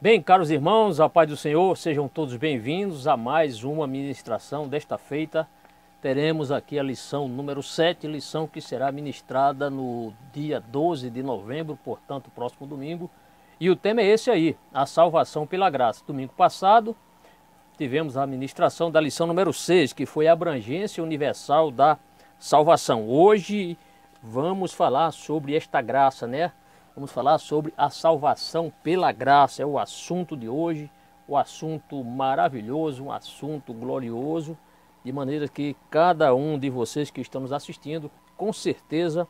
Bem, caros irmãos, a paz do Senhor, sejam todos bem-vindos a mais uma ministração desta feita. Teremos aqui a lição número 7, lição que será ministrada no dia 12 de novembro, portanto, próximo domingo. E o tema é esse aí, a salvação pela graça. Domingo passado, tivemos a ministração da lição número 6, que foi a abrangência universal da salvação. Hoje vamos falar sobre esta graça, né? Vamos falar sobre a salvação pela graça, é o assunto de hoje, o assunto maravilhoso, um assunto glorioso, de maneira que cada um de vocês que estão nos assistindo, com certeza,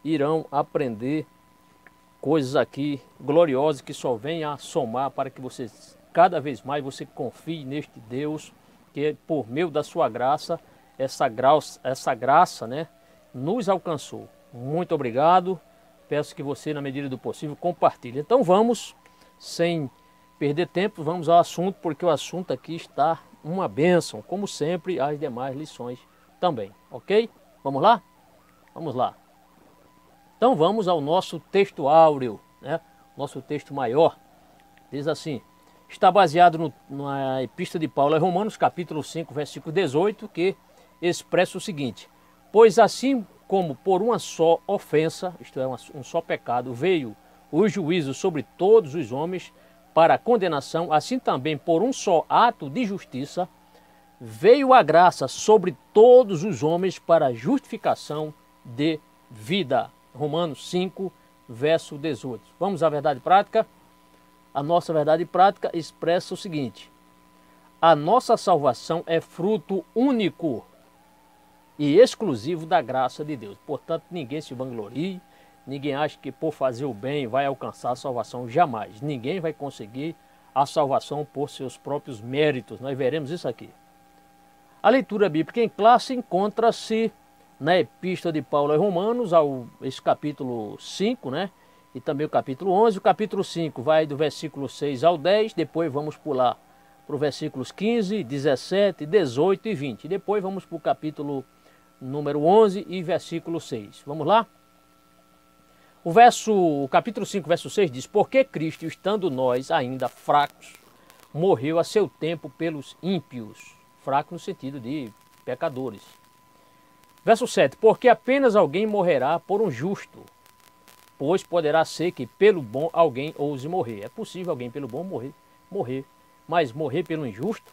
irão aprender coisas aqui gloriosas que só vêm a somar para que vocês, cada vez mais, você confie neste Deus, que por meio da sua graça, essa graça, né, nos alcançou. Muito obrigado. Peço que você, na medida do possível, compartilhe. Então vamos, sem perder tempo, vamos ao assunto, porque o assunto aqui está uma bênção, como sempre, as demais lições também, ok? Vamos lá? Vamos lá. Então vamos ao nosso texto áureo, né? Nosso texto maior. Diz assim, está baseado na Epístola de Paulo a Romanos, capítulo 5, versículo 18, que expressa o seguinte: pois assim como por uma só ofensa, isto é, um só pecado, veio o juízo sobre todos os homens para a condenação, assim também por um só ato de justiça, veio a graça sobre todos os homens para a justificação de vida. Romanos 5, verso 18. Vamos à verdade prática? A nossa verdade prática expressa o seguinte: a nossa salvação é fruto único e exclusivo da graça de Deus. Portanto, ninguém se vanglorie, ninguém acha que por fazer o bem vai alcançar a salvação, jamais. Ninguém vai conseguir a salvação por seus próprios méritos. Nós veremos isso aqui. A leitura bíblica em classe encontra-se na Epístola de Paulo aos Romanos, esse capítulo 5, né? E também o capítulo 11. O capítulo 5 vai do versículo 6 ao 10, depois vamos pular para os versículos 15, 17, 18 e 20. Depois vamos para o capítulo número 11 e versículo 6. Vamos lá? O capítulo 5, verso 6 diz: porque Cristo, estando nós ainda fracos, morreu a seu tempo pelos ímpios. Fraco no sentido de pecadores. Verso 7: porque apenas alguém morrerá por um justo, pois poderá ser que pelo bom alguém ouse morrer. É possível alguém pelo bom morrer, mas morrer pelo injusto?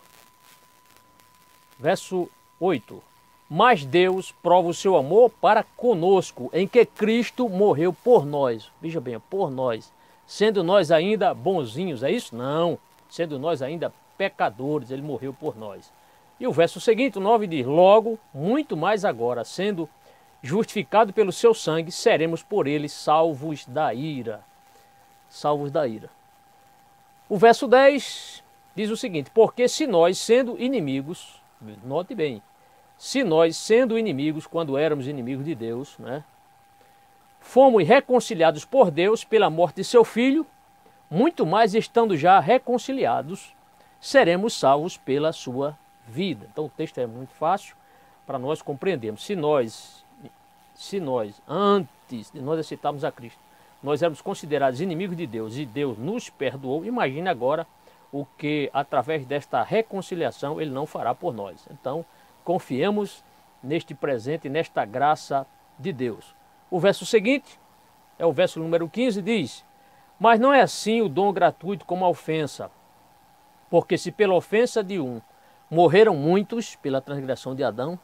Verso 8: mas Deus prova o seu amor para conosco, em que Cristo morreu por nós. Veja bem, por nós. Sendo nós ainda bonzinhos, é isso? Não. Sendo nós ainda pecadores, ele morreu por nós. E o verso seguinte, o 9, diz: logo, muito mais agora, sendo justificado pelo seu sangue, seremos por ele salvos da ira. Salvos da ira. O verso 10 diz o seguinte: porque se nós, sendo inimigos, note bem, se nós, sendo inimigos, quando éramos inimigos de Deus, né, fomos reconciliados por Deus pela morte de seu Filho, muito mais estando já reconciliados, seremos salvos pela sua vida. Então o texto é muito fácil para nós compreendermos. Se nós, antes de nós aceitarmos a Cristo, nós éramos considerados inimigos de Deus e Deus nos perdoou, imagine agora o que, através desta reconciliação, Ele não fará por nós. Então, confiemos neste presente, nesta graça de Deus. O verso seguinte, é o verso número 15, diz: mas não é assim o dom gratuito como a ofensa, porque se pela ofensa de um morreram muitos, pela transgressão de Adão,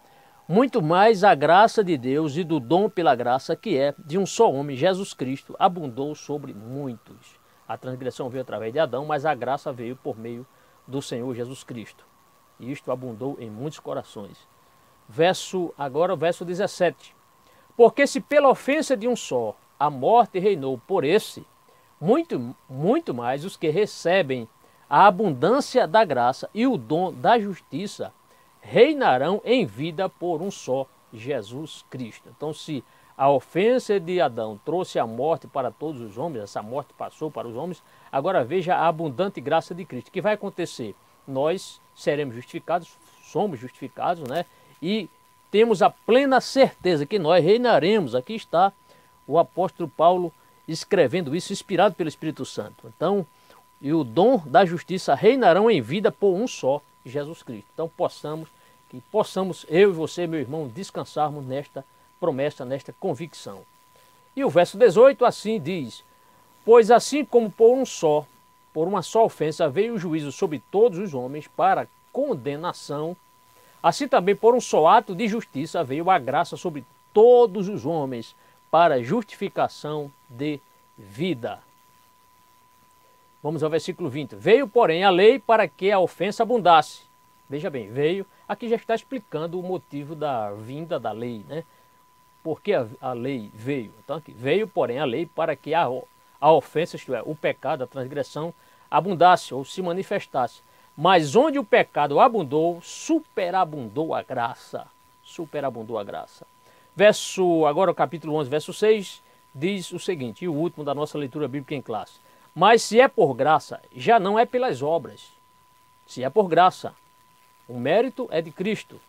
muito mais a graça de Deus e do dom pela graça que é de um só homem, Jesus Cristo, abundou sobre muitos. A transgressão veio através de Adão, mas a graça veio por meio do Senhor Jesus Cristo. E isto abundou em muitos corações. Agora o verso 17. Porque se pela ofensa de um só a morte reinou por esse, muito mais os que recebem a abundância da graça e o dom da justiça reinarão em vida por um só, Jesus Cristo. Então, se a ofensa de Adão trouxe a morte para todos os homens, essa morte passou para os homens, agora veja a abundante graça de Cristo. O que vai acontecer? Nós seremos justificados, somos justificados, né? E temos a plena certeza que nós reinaremos. Aqui está o apóstolo Paulo escrevendo isso, inspirado pelo Espírito Santo. Então, e o dom da justiça reinarão em vida por um só, Jesus Cristo. Então possamos eu e você, meu irmão, descansarmos nesta promessa, nesta convicção. E o verso 18 assim diz: pois assim como por uma só ofensa veio o juízo sobre todos os homens para condenação, assim também por um só ato de justiça veio a graça sobre todos os homens para justificação de vida. Vamos ao versículo 20. Veio, porém, a lei para que a ofensa abundasse. Veja bem, veio, aqui já está explicando o motivo da vinda da lei, né? Por que a lei veio? Então aqui, veio, porém, a lei para que a ofensa, isto é, o pecado, a transgressão, abundasse ou se manifestasse. Mas onde o pecado abundou, superabundou a graça. Superabundou a graça. Agora o capítulo 11, verso 6, diz o seguinte, e o último da nossa leitura bíblica em classe. Mas se é por graça, já não é pelas obras. Se é por graça, o mérito é de Cristo.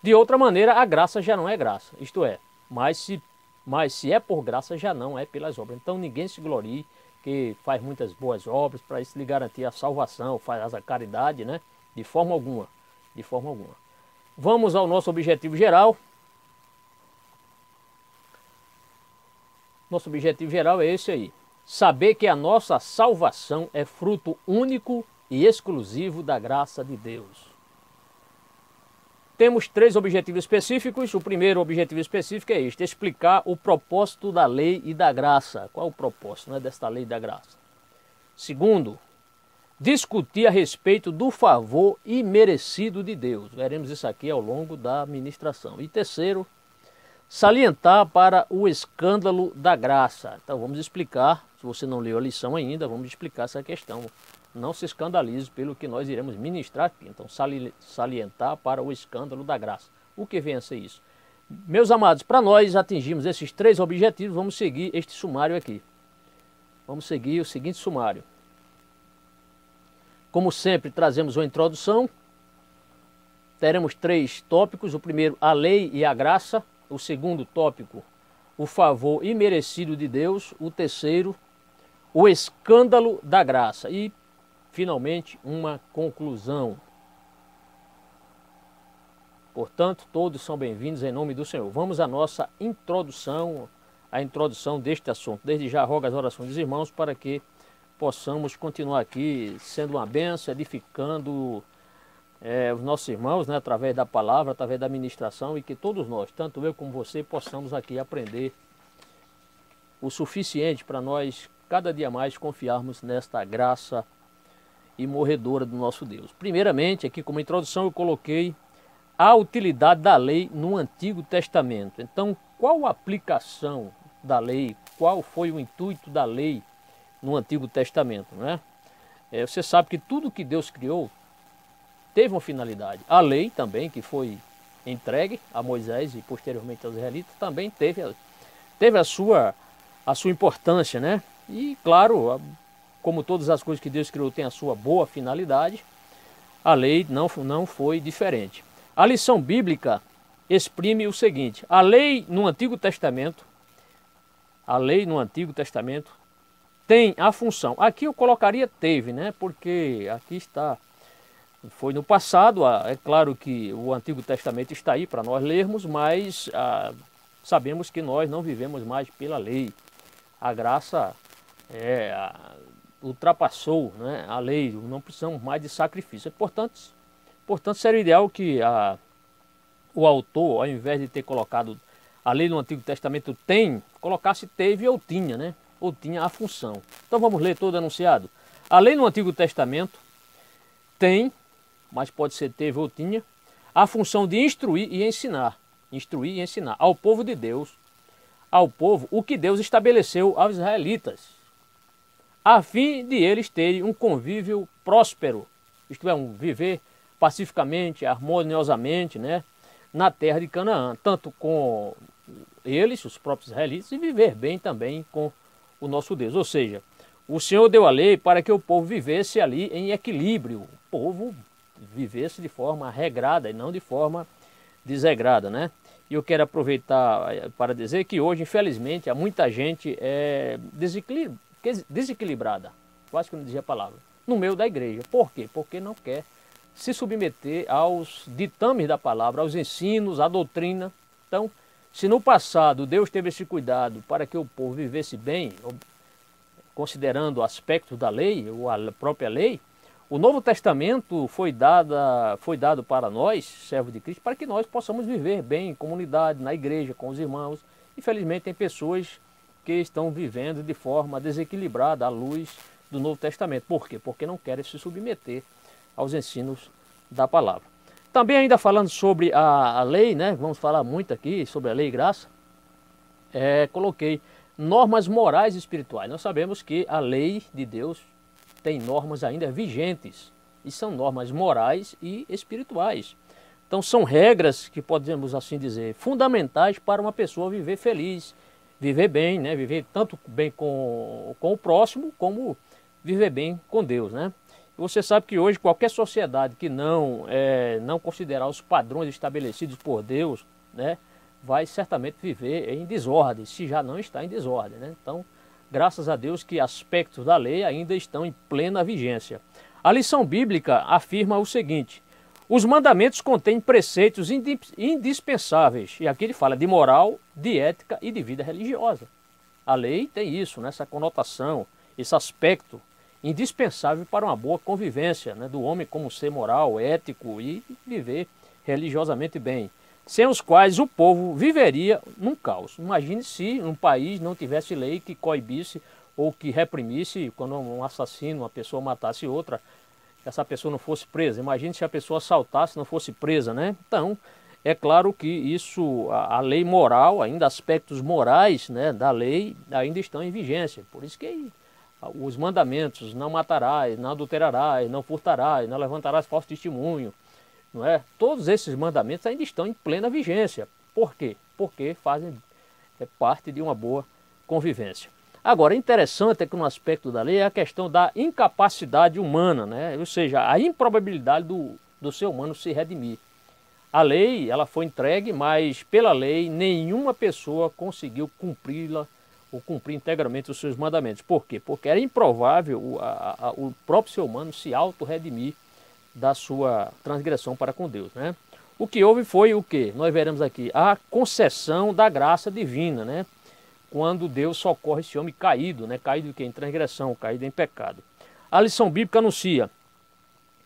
De outra maneira, a graça já não é graça. Isto é, mas se é por graça, já não é pelas obras. Então ninguém se glorie que faz muitas boas obras para isso lhe garantir a salvação, faz a caridade, né? De forma alguma. De forma alguma. Vamos ao nosso objetivo geral. Nosso objetivo geral é esse aí. Saber que a nossa salvação é fruto único e exclusivo da graça de Deus. Temos 3 objetivos específicos. O primeiro objetivo específico é este: explicar o propósito da lei e da graça. Qual é o propósito, né, desta lei e da graça? Segundo, discutir a respeito do favor imerecido de Deus. Veremos isso aqui ao longo da ministração. E terceiro, salientar para o escândalo da graça. Então vamos explicar, se você não leu a lição ainda, vamos explicar essa questão. Não se escandalize pelo que nós iremos ministrar aqui. Então salientar para o escândalo da graça. O que vem a ser isso? Meus amados, para nós atingirmos esses 3 objetivos, vamos seguir este sumário aqui. Vamos seguir o seguinte sumário. Como sempre, trazemos uma introdução. Teremos 3 tópicos. O primeiro, a lei e a graça. O segundo tópico, o favor imerecido de Deus. O terceiro, o escândalo da graça. E, finalmente, uma conclusão. Portanto, todos são bem-vindos em nome do Senhor. Vamos à nossa introdução, a introdução deste assunto. Desde já rogo as orações dos irmãos para que possamos continuar aqui sendo uma bênção, edificando os nossos irmãos, né, através da palavra, através da ministração, e que todos nós, tanto eu como você, possamos aqui aprender o suficiente para nós cada dia mais confiarmos nesta graça imorredora do nosso Deus. Primeiramente, aqui como introdução, eu coloquei a utilidade da lei no Antigo Testamento. Então, qual a aplicação da lei? Qual foi o intuito da lei no Antigo Testamento, né? Você sabe que tudo que Deus criou teve uma finalidade. A lei também, que foi entregue a Moisés e posteriormente aos israelitas, também teve a sua importância, né? E claro, como todas as coisas que Deus criou têm a sua boa finalidade, a lei não foi diferente. A lição bíblica exprime o seguinte: a lei no Antigo Testamento tem a função. Aqui eu colocaria teve, né? Porque aqui está, foi no passado. É claro que o Antigo Testamento está aí para nós lermos, mas sabemos que nós não vivemos mais pela lei. A graça ultrapassou, né, a lei, não precisamos mais de sacrifício. Portanto, seria ideal que o autor, ao invés de ter colocado a lei no Antigo Testamento colocasse teve ou tinha, né? Ou tinha a função. Então vamos ler todo o enunciado. A lei no Antigo Testamento tem, mas pode ser teve ou tinha, a função de instruir e ensinar ao povo de Deus, ao povo, o que Deus estabeleceu aos israelitas, a fim de eles terem um convívio próspero, isto é, um viver pacificamente, harmoniosamente, né, na terra de Canaã, tanto com eles, os próprios israelitas, e viver bem também com o nosso Deus. Ou seja, o Senhor deu a lei para que o povo vivesse ali em equilíbrio, o povo vivesse de forma regrada e não de forma desregrada, né? E eu quero aproveitar para dizer que hoje, infelizmente, há muita gente desequilibrada. quase que eu não dizia a palavra, no meio da igreja. Por quê? Porque não quer se submeter aos ditames da palavra, aos ensinos, à doutrina. Então, se no passado Deus teve esse cuidado para que o povo vivesse bem, considerando aspectos da lei, ou a própria lei, o Novo Testamento foi dado para nós, servos de Cristo, para que nós possamos viver bem em comunidade, na igreja, com os irmãos. Infelizmente tem pessoas que estão vivendo de forma desequilibrada à luz do Novo Testamento. Por quê? Porque não querem se submeter aos ensinos da palavra. Também ainda falando sobre a lei, né? Vamos falar muito aqui sobre a lei e graça. Coloquei normas morais e espirituais. Nós sabemos que a lei de Deus tem normas ainda vigentes, e são normas morais e espirituais. Então são regras que podemos assim dizer, fundamentais para uma pessoa viver feliz, viver bem, né? Viver tanto bem com o próximo, como viver bem com Deus, né? Você sabe que hoje qualquer sociedade que não considerar os padrões estabelecidos por Deus, né, vai certamente viver em desordem, se já não está em desordem, né? Então, graças a Deus que aspectos da lei ainda estão em plena vigência. A lição bíblica afirma o seguinte: os mandamentos contêm preceitos indispensáveis, e aqui ele fala de moral, de ética e de vida religiosa. A lei tem isso, né, essa conotação, esse aspecto indispensável para uma boa convivência, né, do homem como ser moral, ético e viver religiosamente bem, sem os quais o povo viveria num caos. Imagine se um país não tivesse lei que coibisse ou que reprimisse quando um assassino, uma pessoa matasse outra, essa pessoa não fosse presa. Imagine se a pessoa assaltasse e não fosse presa, né? Então, é claro que isso, a lei moral, ainda aspectos morais, né, da lei ainda estão em vigência. Por isso que os mandamentos, não matarás, não adulterarás, não furtarás, não levantarás falso testemunho, não é? Todos esses mandamentos ainda estão em plena vigência. Por quê? Porque fazem parte de uma boa convivência. Agora, interessante é que no aspecto da lei é a questão da incapacidade humana, né? Ou seja, a improbabilidade do ser humano se redimir. A lei, ela foi entregue, mas pela lei nenhuma pessoa conseguiu cumpri-la ou cumprir integralmente os seus mandamentos. Por quê? Porque era improvável o próprio ser humano se auto-redimir da sua transgressão para com Deus, né? O que houve foi o quê? Nós veremos aqui a concessão da graça divina, né? Quando Deus socorre esse homem caído, né? Caído em quê? Em transgressão, caído em pecado. A lição bíblica anuncia: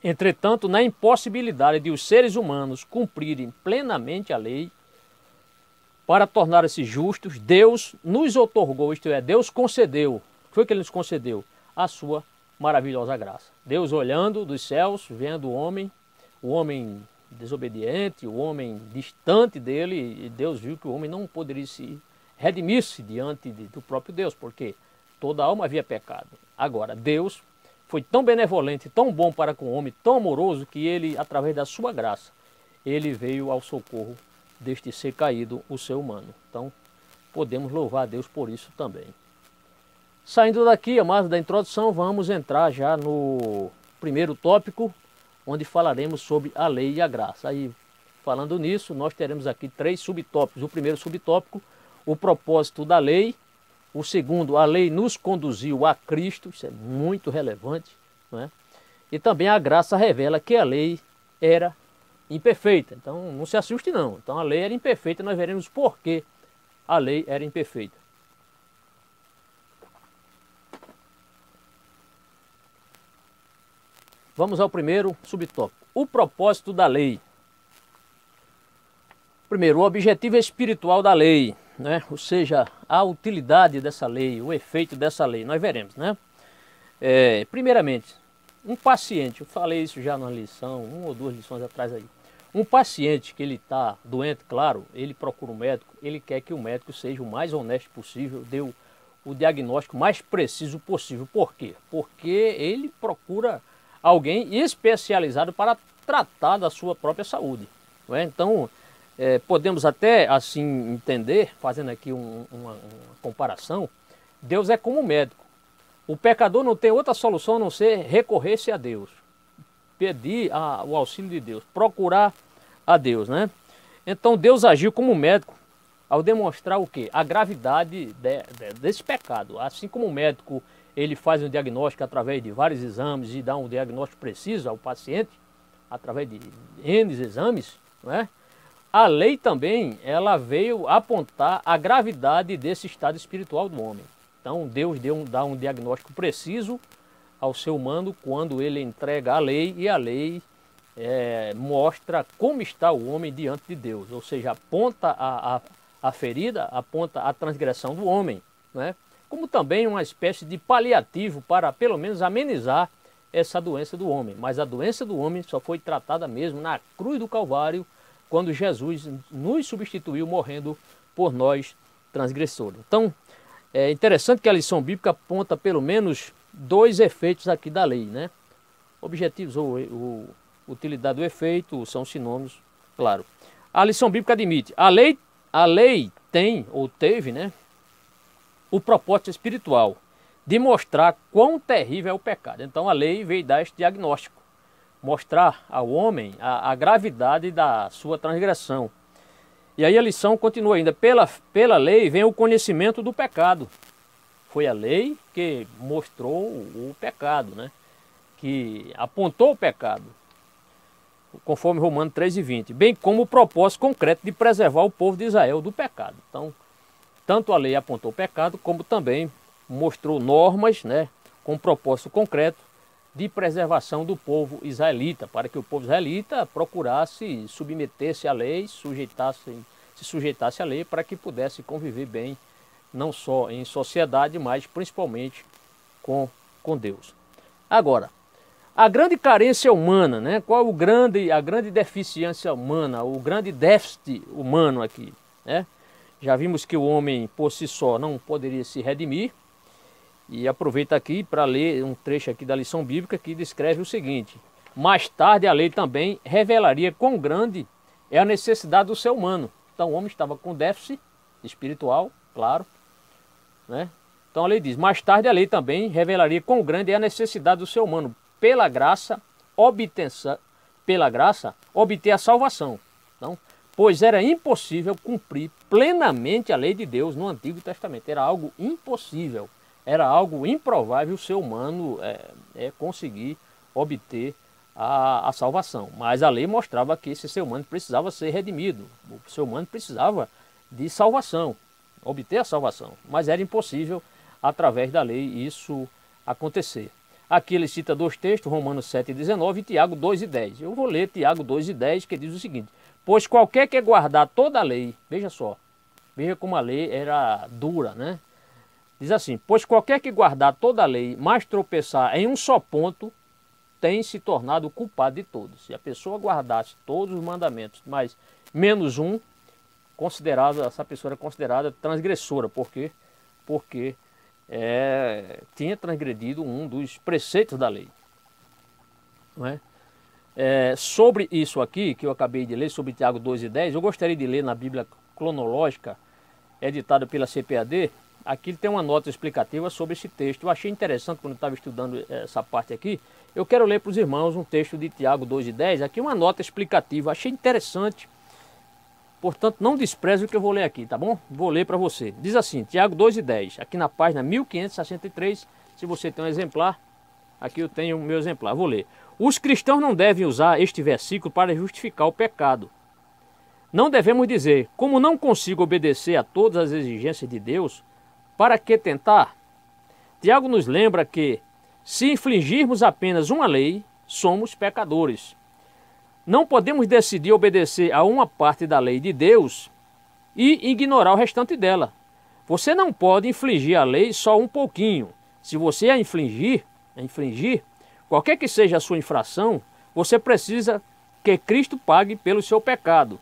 entretanto, na impossibilidade de os seres humanos cumprirem plenamente a lei, para tornar-se justos, Deus nos outorgou, isto é, Deus concedeu. O que foi que Ele nos concedeu? A sua maravilhosa graça. Deus olhando dos céus, vendo o homem desobediente, o homem distante dele, e Deus viu que o homem não poderia se redimir-se diante do próprio Deus, porque toda alma havia pecado. Agora, Deus foi tão benevolente, tão bom para com o homem, tão amoroso, que Ele, através da sua graça, Ele veio ao socorro deste ser caído, o ser humano. Então, podemos louvar a Deus por isso também. Saindo daqui, amados, da introdução, vamos entrar já no primeiro tópico, onde falaremos sobre a lei e a graça. Aí, falando nisso, nós teremos aqui 3 subtópicos. O primeiro subtópico, o propósito da lei. O segundo, a lei nos conduziu a Cristo, isso é muito relevante, não é? E também a graça revela que a lei era imperfeita. Então não se assuste não. Então a lei era imperfeita, nós veremos por que a lei era imperfeita. Vamos ao primeiro subtópico, o propósito da lei. Primeiro, o objetivo espiritual da lei, né? Ou seja, a utilidade dessa lei, o efeito dessa lei, nós veremos, né? Primeiramente, um paciente, eu falei isso já na lição, 1 ou 2 lições atrás aí. Um paciente que ele está doente, claro, ele procura um médico, ele quer que o médico seja o mais honesto possível, dê o diagnóstico mais preciso possível. Por quê? Porque ele procura alguém especializado para tratar da sua própria saúde, não é? Então, podemos até assim entender, fazendo aqui uma comparação, Deus é como um médico. O pecador não tem outra solução a não ser recorrer-se a Deus, pedir o auxílio de Deus, procurar a Deus, né? Então Deus agiu como médico ao demonstrar o quê? A gravidade desse pecado. Assim como o médico ele faz um diagnóstico através de vários exames e dá um diagnóstico preciso ao paciente, através de N exames, não é? A lei também, ela veio apontar a gravidade desse estado espiritual do homem. Então Deus dá um diagnóstico preciso ao ser humano quando ele entrega a lei, e a lei mostra como está o homem diante de Deus, ou seja, aponta a ferida, aponta a transgressão do homem, né? Como também uma espécie de paliativo para pelo menos amenizar essa doença do homem. Mas a doença do homem só foi tratada mesmo na cruz do Calvário, quando Jesus nos substituiu morrendo por nós transgressores. Então, é interessante que a lição bíblica aponta pelo menos dois efeitos aqui da lei, né? Objetivos ou utilidade do efeito são sinônimos, claro. A lição bíblica admite, a lei tem ou teve, né, o propósito espiritual de mostrar quão terrível é o pecado. Então a lei veio dar esse diagnóstico, mostrar ao homem a gravidade da sua transgressão. E aí a lição continua ainda, pela lei vem o conhecimento do pecado. Foi a lei que mostrou o pecado, né? Que apontou o pecado, conforme Romanos 3:20, bem como o propósito concreto de preservar o povo de Israel do pecado. Então, tanto a lei apontou o pecado, como também mostrou normas, né, com propósito concreto de preservação do povo israelita, para que o povo israelita procurasse submeter-se à lei, se sujeitasse à lei, para que pudesse conviver bem, não só em sociedade, mas principalmente com Deus. Agora, a grande carência humana, né? Qual a grande deficiência humana, o grande déficit humano aqui, né? Já vimos que o homem por si só não poderia se redimir. E aproveito aqui para ler um trecho aqui da lição bíblica que descreve o seguinte: mais tarde a lei também revelaria quão grande é a necessidade do ser humano. Então o homem estava com déficit espiritual, claro, né? Então a lei diz, mais tarde a lei também revelaria quão grande é a necessidade do ser humano pela graça obter a salvação. Então, pois era impossível cumprir plenamente a lei de Deus no Antigo Testamento. Era algo impossível, era algo improvável o ser humano conseguir obter a salvação. Mas a lei mostrava que esse ser humano precisava ser redimido, o ser humano precisava de salvação, obter a salvação. Mas era impossível, através da lei, isso acontecer. Aqui ele cita dois textos, Romanos 7:19 e Tiago 2:10. Eu vou ler Tiago 2:10, que diz o seguinte: pois qualquer que guardar toda a lei, veja só, veja como a lei era dura, né? Diz assim, pois qualquer que guardar toda a lei, mas tropeçar em um só ponto, tem se tornado culpado de todos. Se a pessoa guardasse todos os mandamentos, mas menos um, essa pessoa era considerada transgressora. Por quê? Porque tinha transgredido um dos preceitos da lei. Não é? Sobre isso aqui, que eu acabei de ler, sobre Tiago 2:10, eu gostaria de ler na Bíblia cronológica, editada pela CPAD. Aqui tem uma nota explicativa sobre esse texto. Eu achei interessante quando eu estava estudando essa parte aqui. Eu quero ler para os irmãos um texto de Tiago 2:10, aqui uma nota explicativa. Achei interessante, portanto não despreze o que eu vou ler aqui, tá bom? Vou ler para você. Diz assim, Tiago 2:10, aqui na página 1563, se você tem um exemplar, aqui eu tenho o meu exemplar, vou ler. Os cristãos não devem usar este versículo para justificar o pecado. Não devemos dizer, como não consigo obedecer a todas as exigências de Deus, para que tentar? Tiago nos lembra que, se infligirmos apenas uma lei, somos pecadores. Não podemos decidir obedecer a uma parte da lei de Deus e ignorar o restante dela. Você não pode infligir a lei só um pouquinho. Se você a infringir, qualquer que seja a sua infração, você precisa que Cristo pague pelo seu pecado.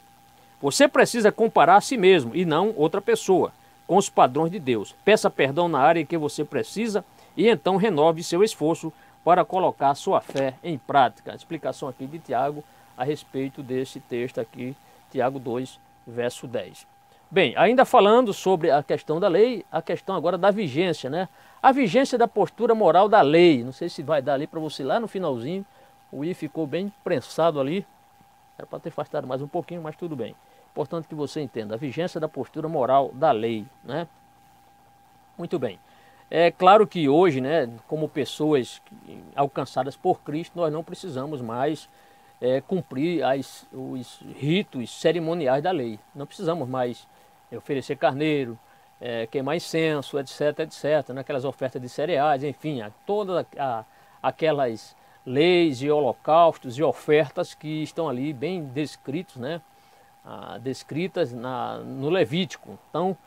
Você precisa comparar a si mesmo e não outra pessoa com os padrões de Deus. Peça perdão na área em que você precisa e então renove seu esforço para colocar sua fé em prática. A explicação aqui de Tiago a respeito desse texto aqui, Tiago 2, verso 10. Bem, ainda falando sobre a questão da lei, a questão agora da vigência, né? A vigência da postura moral da lei. Não sei se vai dar ali para você lá no finalzinho. O I ficou bem prensado ali. Era para ter afastado mais um pouquinho, mas tudo bem. Importante que você entenda a vigência da postura moral da lei, né? Muito bem. É claro que hoje, né, como pessoas alcançadas por Cristo, nós não precisamos mais cumprir os ritos cerimoniais da lei. Não precisamos mais oferecer carneiro, queimar incenso, etc, etc, naquelas ofertas de cereais, enfim, todas aquelas leis e holocaustos e ofertas que estão ali bem descritos, né, descritas no Levítico. Então,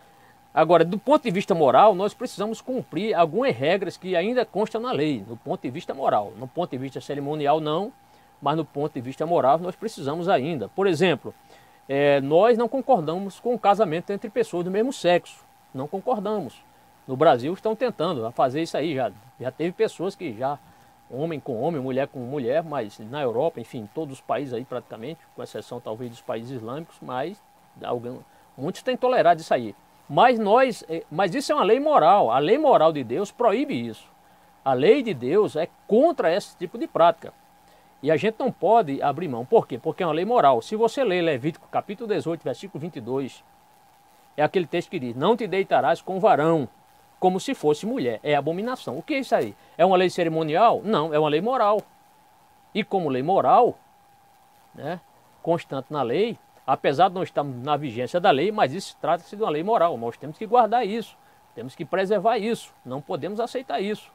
agora, do ponto de vista moral, nós precisamos cumprir algumas regras que ainda constam na lei, no ponto de vista moral. No ponto de vista cerimonial, não, mas no ponto de vista moral, nós precisamos ainda. Por exemplo, nós não concordamos com o casamento entre pessoas do mesmo sexo. Não concordamos. No Brasil estão tentando fazer isso aí. Já teve pessoas que homem com homem, mulher com mulher, mas na Europa, enfim, todos os países aí praticamente, com exceção talvez dos países islâmicos, mas muitos têm tolerado isso aí. Mas isso é uma lei moral. A lei moral de Deus proíbe isso. A lei de Deus é contra esse tipo de prática. E a gente não pode abrir mão. Por quê? Porque é uma lei moral. Se você ler Levítico capítulo 18, versículo 22, é aquele texto que diz: não te deitarás com varão, como se fosse mulher. É abominação. O que é isso aí? É uma lei cerimonial? Não, é uma lei moral. E como lei moral, né, constante na lei, apesar de não estarmos na vigência da lei, mas isso trata-se de uma lei moral. Nós temos que guardar isso, temos que preservar isso, não podemos aceitar isso.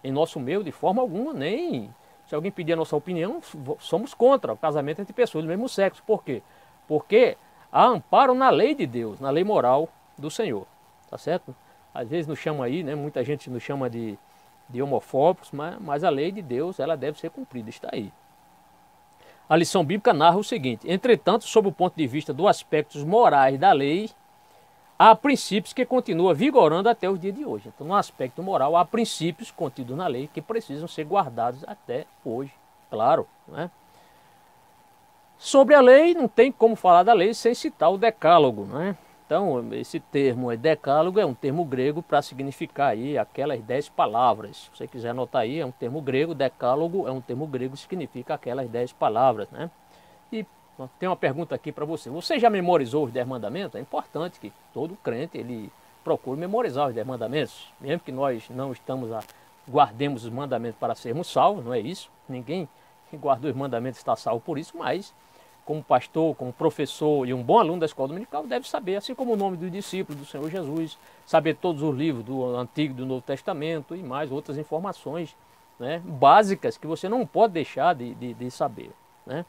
Em nosso meio, de forma alguma, nem se alguém pedir a nossa opinião, somos contra o casamento entre pessoas do mesmo sexo. Por quê? Porque há amparo na lei de Deus, na lei moral do Senhor, tá certo? Às vezes nos chama aí, né, muita gente nos chama de homofóbicos, mas a lei de Deus, ela deve ser cumprida, está aí. A lição bíblica narra o seguinte: entretanto, sob o ponto de vista dos aspectos morais da lei, há princípios que continuam vigorando até os dias de hoje. Então, no aspecto moral, há princípios contidos na lei que precisam ser guardados até hoje, claro, né? Sobre a lei, não tem como falar da lei sem citar o decálogo, né? Então, esse termo decálogo é um termo grego para significar aí aquelas 10 palavras. Se você quiser anotar aí, é um termo grego, decálogo é um termo grego que significa aquelas 10 palavras, né? E tem uma pergunta aqui para você. Você já memorizou os 10 mandamentos? É importante que todo crente ele procure memorizar os 10 mandamentos. Mesmo que nós não guardemos os mandamentos para sermos salvos, não é isso? Ninguém que guardou os mandamentos está salvo por isso, mas como pastor, como professor e um bom aluno da escola dominical, deve saber, assim como o nome do discípulo do Senhor Jesus, saber todos os livros do Antigo e do Novo Testamento e mais outras informações, né, básicas que você não pode deixar de saber, né?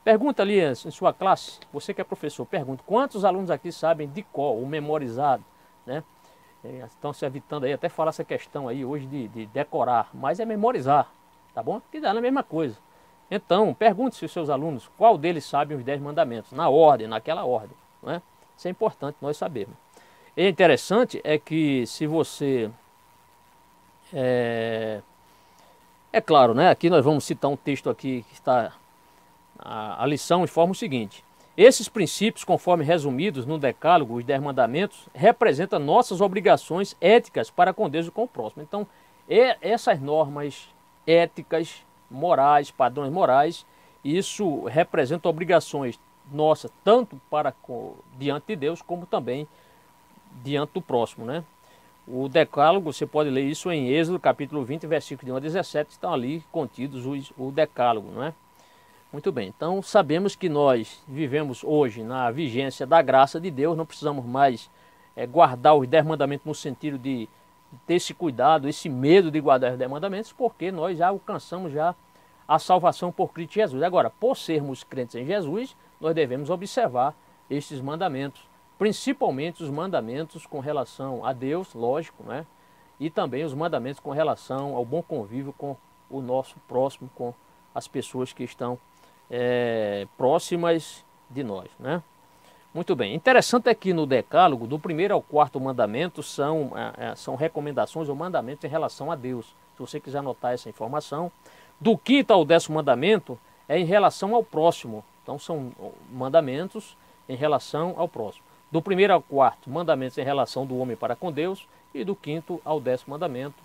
Pergunta ali em sua classe, você que é professor, pergunta: quantos alunos aqui sabem de cor ou memorizado, né? Estão se evitando aí até falar essa questão aí hoje de decorar, mas é memorizar, tá bom? Que dá na mesma coisa. Então, pergunte-se aos seus alunos qual deles sabem os 10 mandamentos, na ordem, naquela ordem, não é? Isso é importante nós sabermos. E interessante é que se você... É claro, né? Aqui nós vamos citar um texto aqui que está... A lição informa o seguinte: esses princípios, conforme resumidos no decálogo, os 10 mandamentos, representam nossas obrigações éticas para com Deus e com o próximo. Então, essas normas éticas, morais, padrões morais, isso representa obrigações nossas, tanto diante de Deus, como também diante do próximo, né? O decálogo, você pode ler isso em Êxodo, capítulo 20, versículos de 1 a 17, estão ali contidos o decálogo, não é? Muito bem, então sabemos que nós vivemos hoje na vigência da graça de Deus, não precisamos mais guardar os 10 mandamentos no sentido de ter esse cuidado, esse medo de guardar os 10 mandamentos, porque nós já alcançamos a salvação por Cristo Jesus. Agora, por sermos crentes em Jesus, nós devemos observar estes mandamentos, principalmente os mandamentos com relação a Deus, lógico, né? E também os mandamentos com relação ao bom convívio com o nosso próximo, com as pessoas que estão próximas de nós, né? Muito bem, interessante é que no decálogo, do 1º ao 4º mandamento, são recomendações ou mandamentos em relação a Deus. Se você quiser anotar essa informação. Do 5º ao 10º mandamento é em relação ao próximo. Então são mandamentos em relação ao próximo. Do 1º ao 4º, mandamentos em relação do homem para com Deus. E do 5º ao 10º mandamento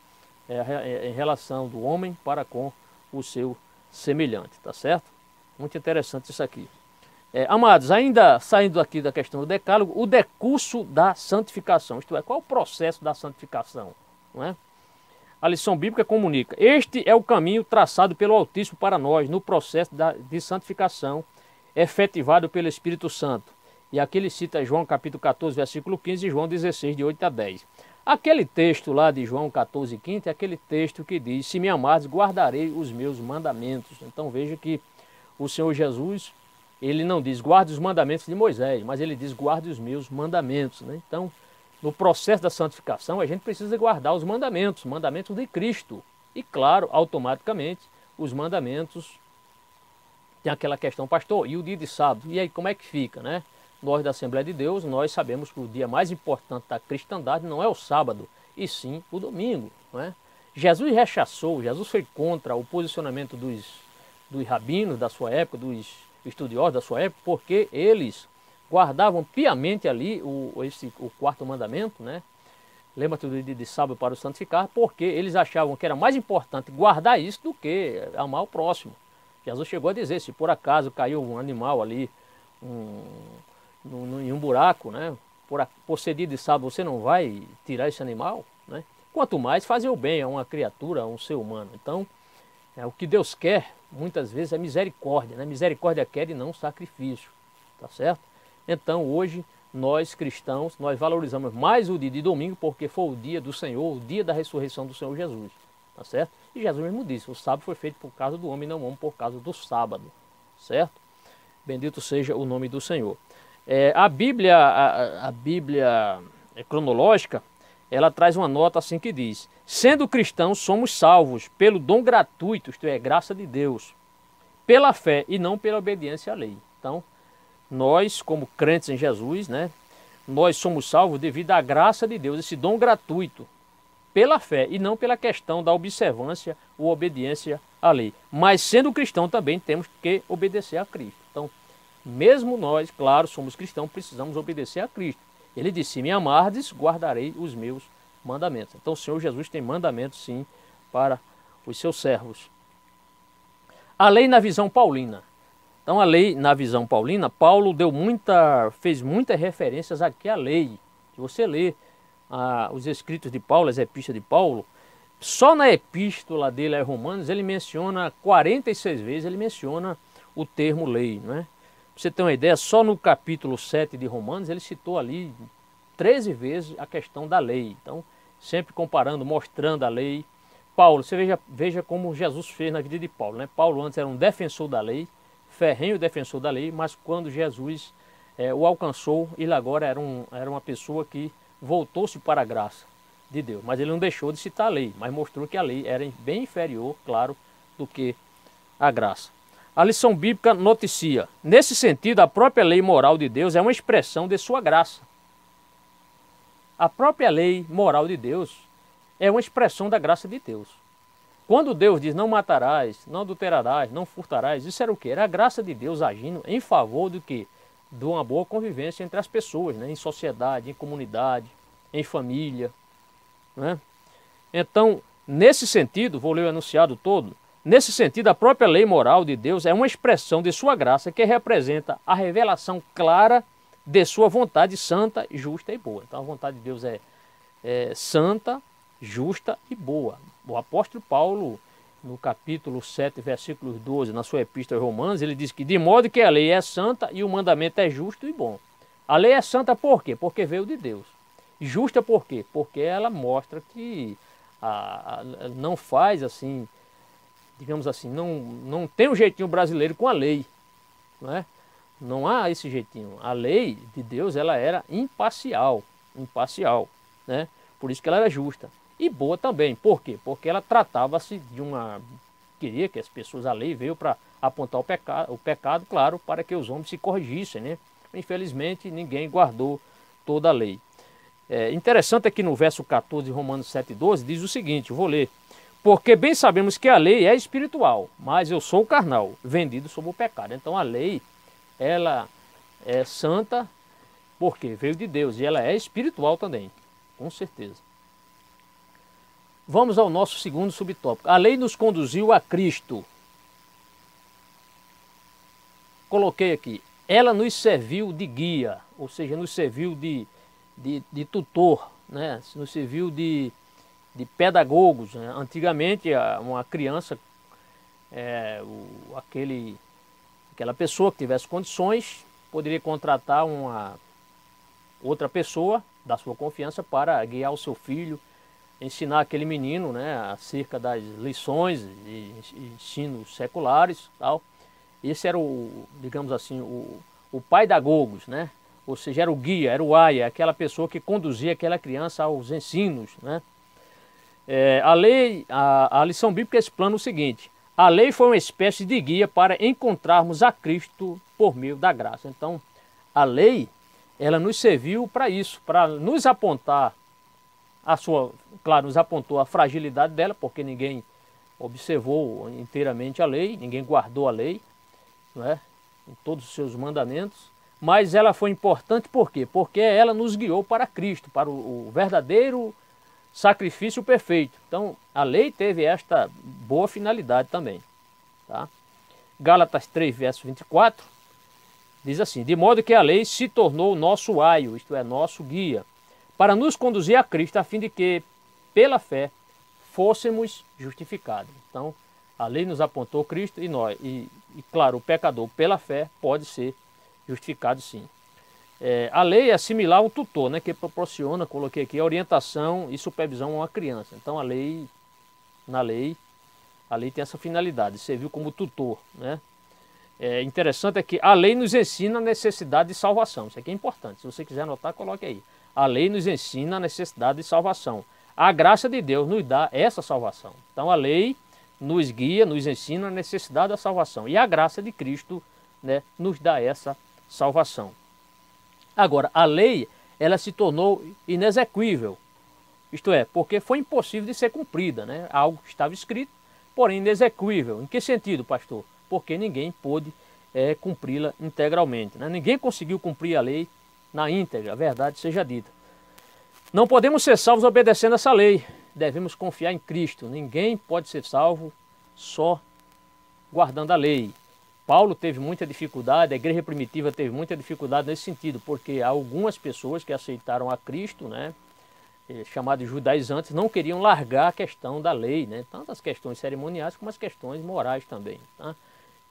em relação do homem para com o seu semelhante, tá certo? Muito interessante isso aqui. Amados, ainda saindo aqui da questão do decálogo, o decurso da santificação, isto é, qual é o processo da santificação? não é? A lição bíblica comunica: este é o caminho traçado pelo Altíssimo para nós no processo de santificação efetivado pelo Espírito Santo. E aqui ele cita João capítulo 14, versículo 15 e João 16, de 8 a 10. Aquele texto lá de João 14, 15 é aquele texto que diz: se me amares, guardarei os meus mandamentos. Então veja que o Senhor Jesus, ele não diz guarde os mandamentos de Moisés, mas ele diz guarde os meus mandamentos, né? Então, no processo da santificação, a gente precisa guardar os mandamentos de Cristo. E claro, automaticamente, os mandamentos, tem aquela questão, pastor, e o dia de sábado? E aí, como é que fica, né? Nós da Assembleia de Deus, nós sabemos que o dia mais importante da cristandade não é o sábado, e sim o domingo, não é? Jesus rechaçou, Jesus foi contra o posicionamento dos rabinos da sua época, dos estudiosos da sua época, porque eles guardavam piamente ali o quarto mandamento, né? Lembra-te do dia de sábado para o santificar, porque eles achavam que era mais importante guardar isso do que amar o próximo. Jesus chegou a dizer, se por acaso caiu um animal ali em um buraco, né? Por ser dia de sábado você não vai tirar esse animal, né? Quanto mais fazer o bem a uma criatura, a um ser humano. Então, o que Deus quer, muitas vezes, é misericórdia, né? Misericórdia quer e não sacrifício, tá certo? Então, hoje, nós cristãos, nós valorizamos mais o dia de domingo, porque foi o dia do Senhor, o dia da ressurreição do Senhor Jesus, tá certo? E Jesus mesmo disse, o sábado foi feito por causa do homem, não o homem por causa do sábado, certo? Bendito seja o nome do Senhor. A Bíblia cronológica, ela traz uma nota assim que diz: sendo cristãos, somos salvos pelo dom gratuito, isto é, graça de Deus, pela fé e não pela obediência à lei. Então, nós, como crentes em Jesus, né, nós somos salvos devido à graça de Deus, esse dom gratuito, pela fé e não pela questão da observância ou obediência à lei. Mas, sendo cristão, também temos que obedecer a Cristo. Então, mesmo nós, claro, somos cristãos, precisamos obedecer a Cristo. Ele disse, se me amardes, guardarei os meus mandamentos. Então o Senhor Jesus tem mandamentos sim para os seus servos. A lei na visão paulina. Então a lei na visão paulina, Paulo fez muitas referências aqui à lei. Se você ler os escritos de Paulo, as epístolas de Paulo, só na epístola dele a Romanos ele menciona 46 vezes, ele menciona o termo lei, não é? Para você ter uma ideia, só no capítulo 7 de Romanos ele citou ali 13 vezes a questão da lei. Então, sempre comparando, mostrando a lei. Paulo, você veja como Jesus fez na vida de Paulo, né? Paulo antes era um defensor da lei, ferrenho defensor da lei, mas quando Jesus o alcançou, ele agora era uma pessoa que voltou-se para a graça de Deus. Mas ele não deixou de citar a lei, mas mostrou que a lei era bem inferior, claro, do que a graça. A lição bíblica noticia: nesse sentido, a própria lei moral de Deus é uma expressão de sua graça. A própria lei moral de Deus é uma expressão da graça de Deus. Quando Deus diz não matarás, não adulterarás, não furtarás, isso era o quê? Era a graça de Deus agindo em favor do quê? De uma boa convivência entre as pessoas, né? Em sociedade, em comunidade, em família, né? Então, nesse sentido, vou ler o enunciado todo. Nesse sentido, a própria lei moral de Deus é uma expressão de sua graça que representa a revelação clara de sua vontade santa, justa e boa. Então a vontade de Deus é santa, justa e boa. O apóstolo Paulo, no capítulo 7, versículos 12, na sua epístola aos Romanos, ele diz que de modo que a lei é santa e o mandamento é justo e bom. A lei é santa por quê? Porque veio de Deus. Justa por quê? Porque ela mostra que não faz assim, digamos assim, não tem um jeitinho brasileiro com a lei, não é? Não há esse jeitinho. A lei de Deus, ela era imparcial, né? Por isso que ela era justa. E boa também. Por quê? Porque ela tratava-se de queria que as pessoas, a lei veio para apontar o pecado, claro, para que os homens se corrigissem, né? Infelizmente, ninguém guardou toda a lei. Interessante é que no verso 14 de Romanos 7,12 diz o seguinte, eu vou ler. Porque bem sabemos que a lei é espiritual, mas eu sou carnal, vendido sob o pecado. Então a lei, ela é santa porque veio de Deus e ela é espiritual também, com certeza. Vamos ao nosso segundo subtópico. A lei nos conduziu a Cristo. Coloquei aqui. Ela nos serviu de guia, ou seja, nos serviu de tutor, né? Nos serviu de de pedagogos, né? Antigamente, uma criança, aquela pessoa que tivesse condições, poderia contratar uma outra pessoa da sua confiança para guiar o seu filho, ensinar aquele menino, né, acerca das lições e ensinos seculares, tal. Esse era digamos assim, o paidagogos, né? Ou seja, era o guia, era o aia, aquela pessoa que conduzia aquela criança aos ensinos, né? A lição bíblica explana o seguinte: a lei foi uma espécie de guia para encontrarmos a Cristo por meio da graça. Então, a lei, ela nos serviu para isso, para nos apontar claro, nos apontou a fragilidade dela, porque ninguém observou inteiramente a lei, ninguém guardou a lei, não é? Em todos os seus mandamentos, mas ela foi importante por quê? Porque ela nos guiou para Cristo, para o verdadeiro sacrifício perfeito. Então, a lei teve esta boa finalidade também. Tá? Gálatas 3, verso 24, diz assim: de modo que a lei se tornou nosso aio, isto é, nosso guia, para nos conduzir a Cristo, a fim de que, pela fé, fôssemos justificados. Então, a lei nos apontou Cristo e nós, e claro, o pecador, pela fé, pode ser justificado sim. A lei é similar ao tutor, né, que proporciona, coloquei aqui, orientação e supervisão a uma criança. Então, a lei tem essa finalidade, serviu como tutor, né? Interessante é que a lei nos ensina a necessidade de salvação. Isso aqui é importante. Se você quiser anotar, coloque aí. A lei nos ensina a necessidade de salvação. A graça de Deus nos dá essa salvação. Então, a lei nos guia, nos ensina a necessidade da salvação. E a graça de Cristo, né, nos dá essa salvação. Agora, a lei, ela se tornou inexequível. Isto é, porque foi impossível de ser cumprida, né? Algo que estava escrito, porém inexequível. Em que sentido, pastor? Porque ninguém pôde cumpri-la integralmente, né? Ninguém conseguiu cumprir a lei na íntegra, a verdade seja dita. Não podemos ser salvos obedecendo essa lei. Devemos confiar em Cristo. Ninguém pode ser salvo só guardando a lei. Paulo teve muita dificuldade, a igreja primitiva teve muita dificuldade nesse sentido, porque algumas pessoas que aceitaram a Cristo, né, chamados judaizantes, não queriam largar a questão da lei, né, tanto as questões cerimoniais como as questões morais também. Tá?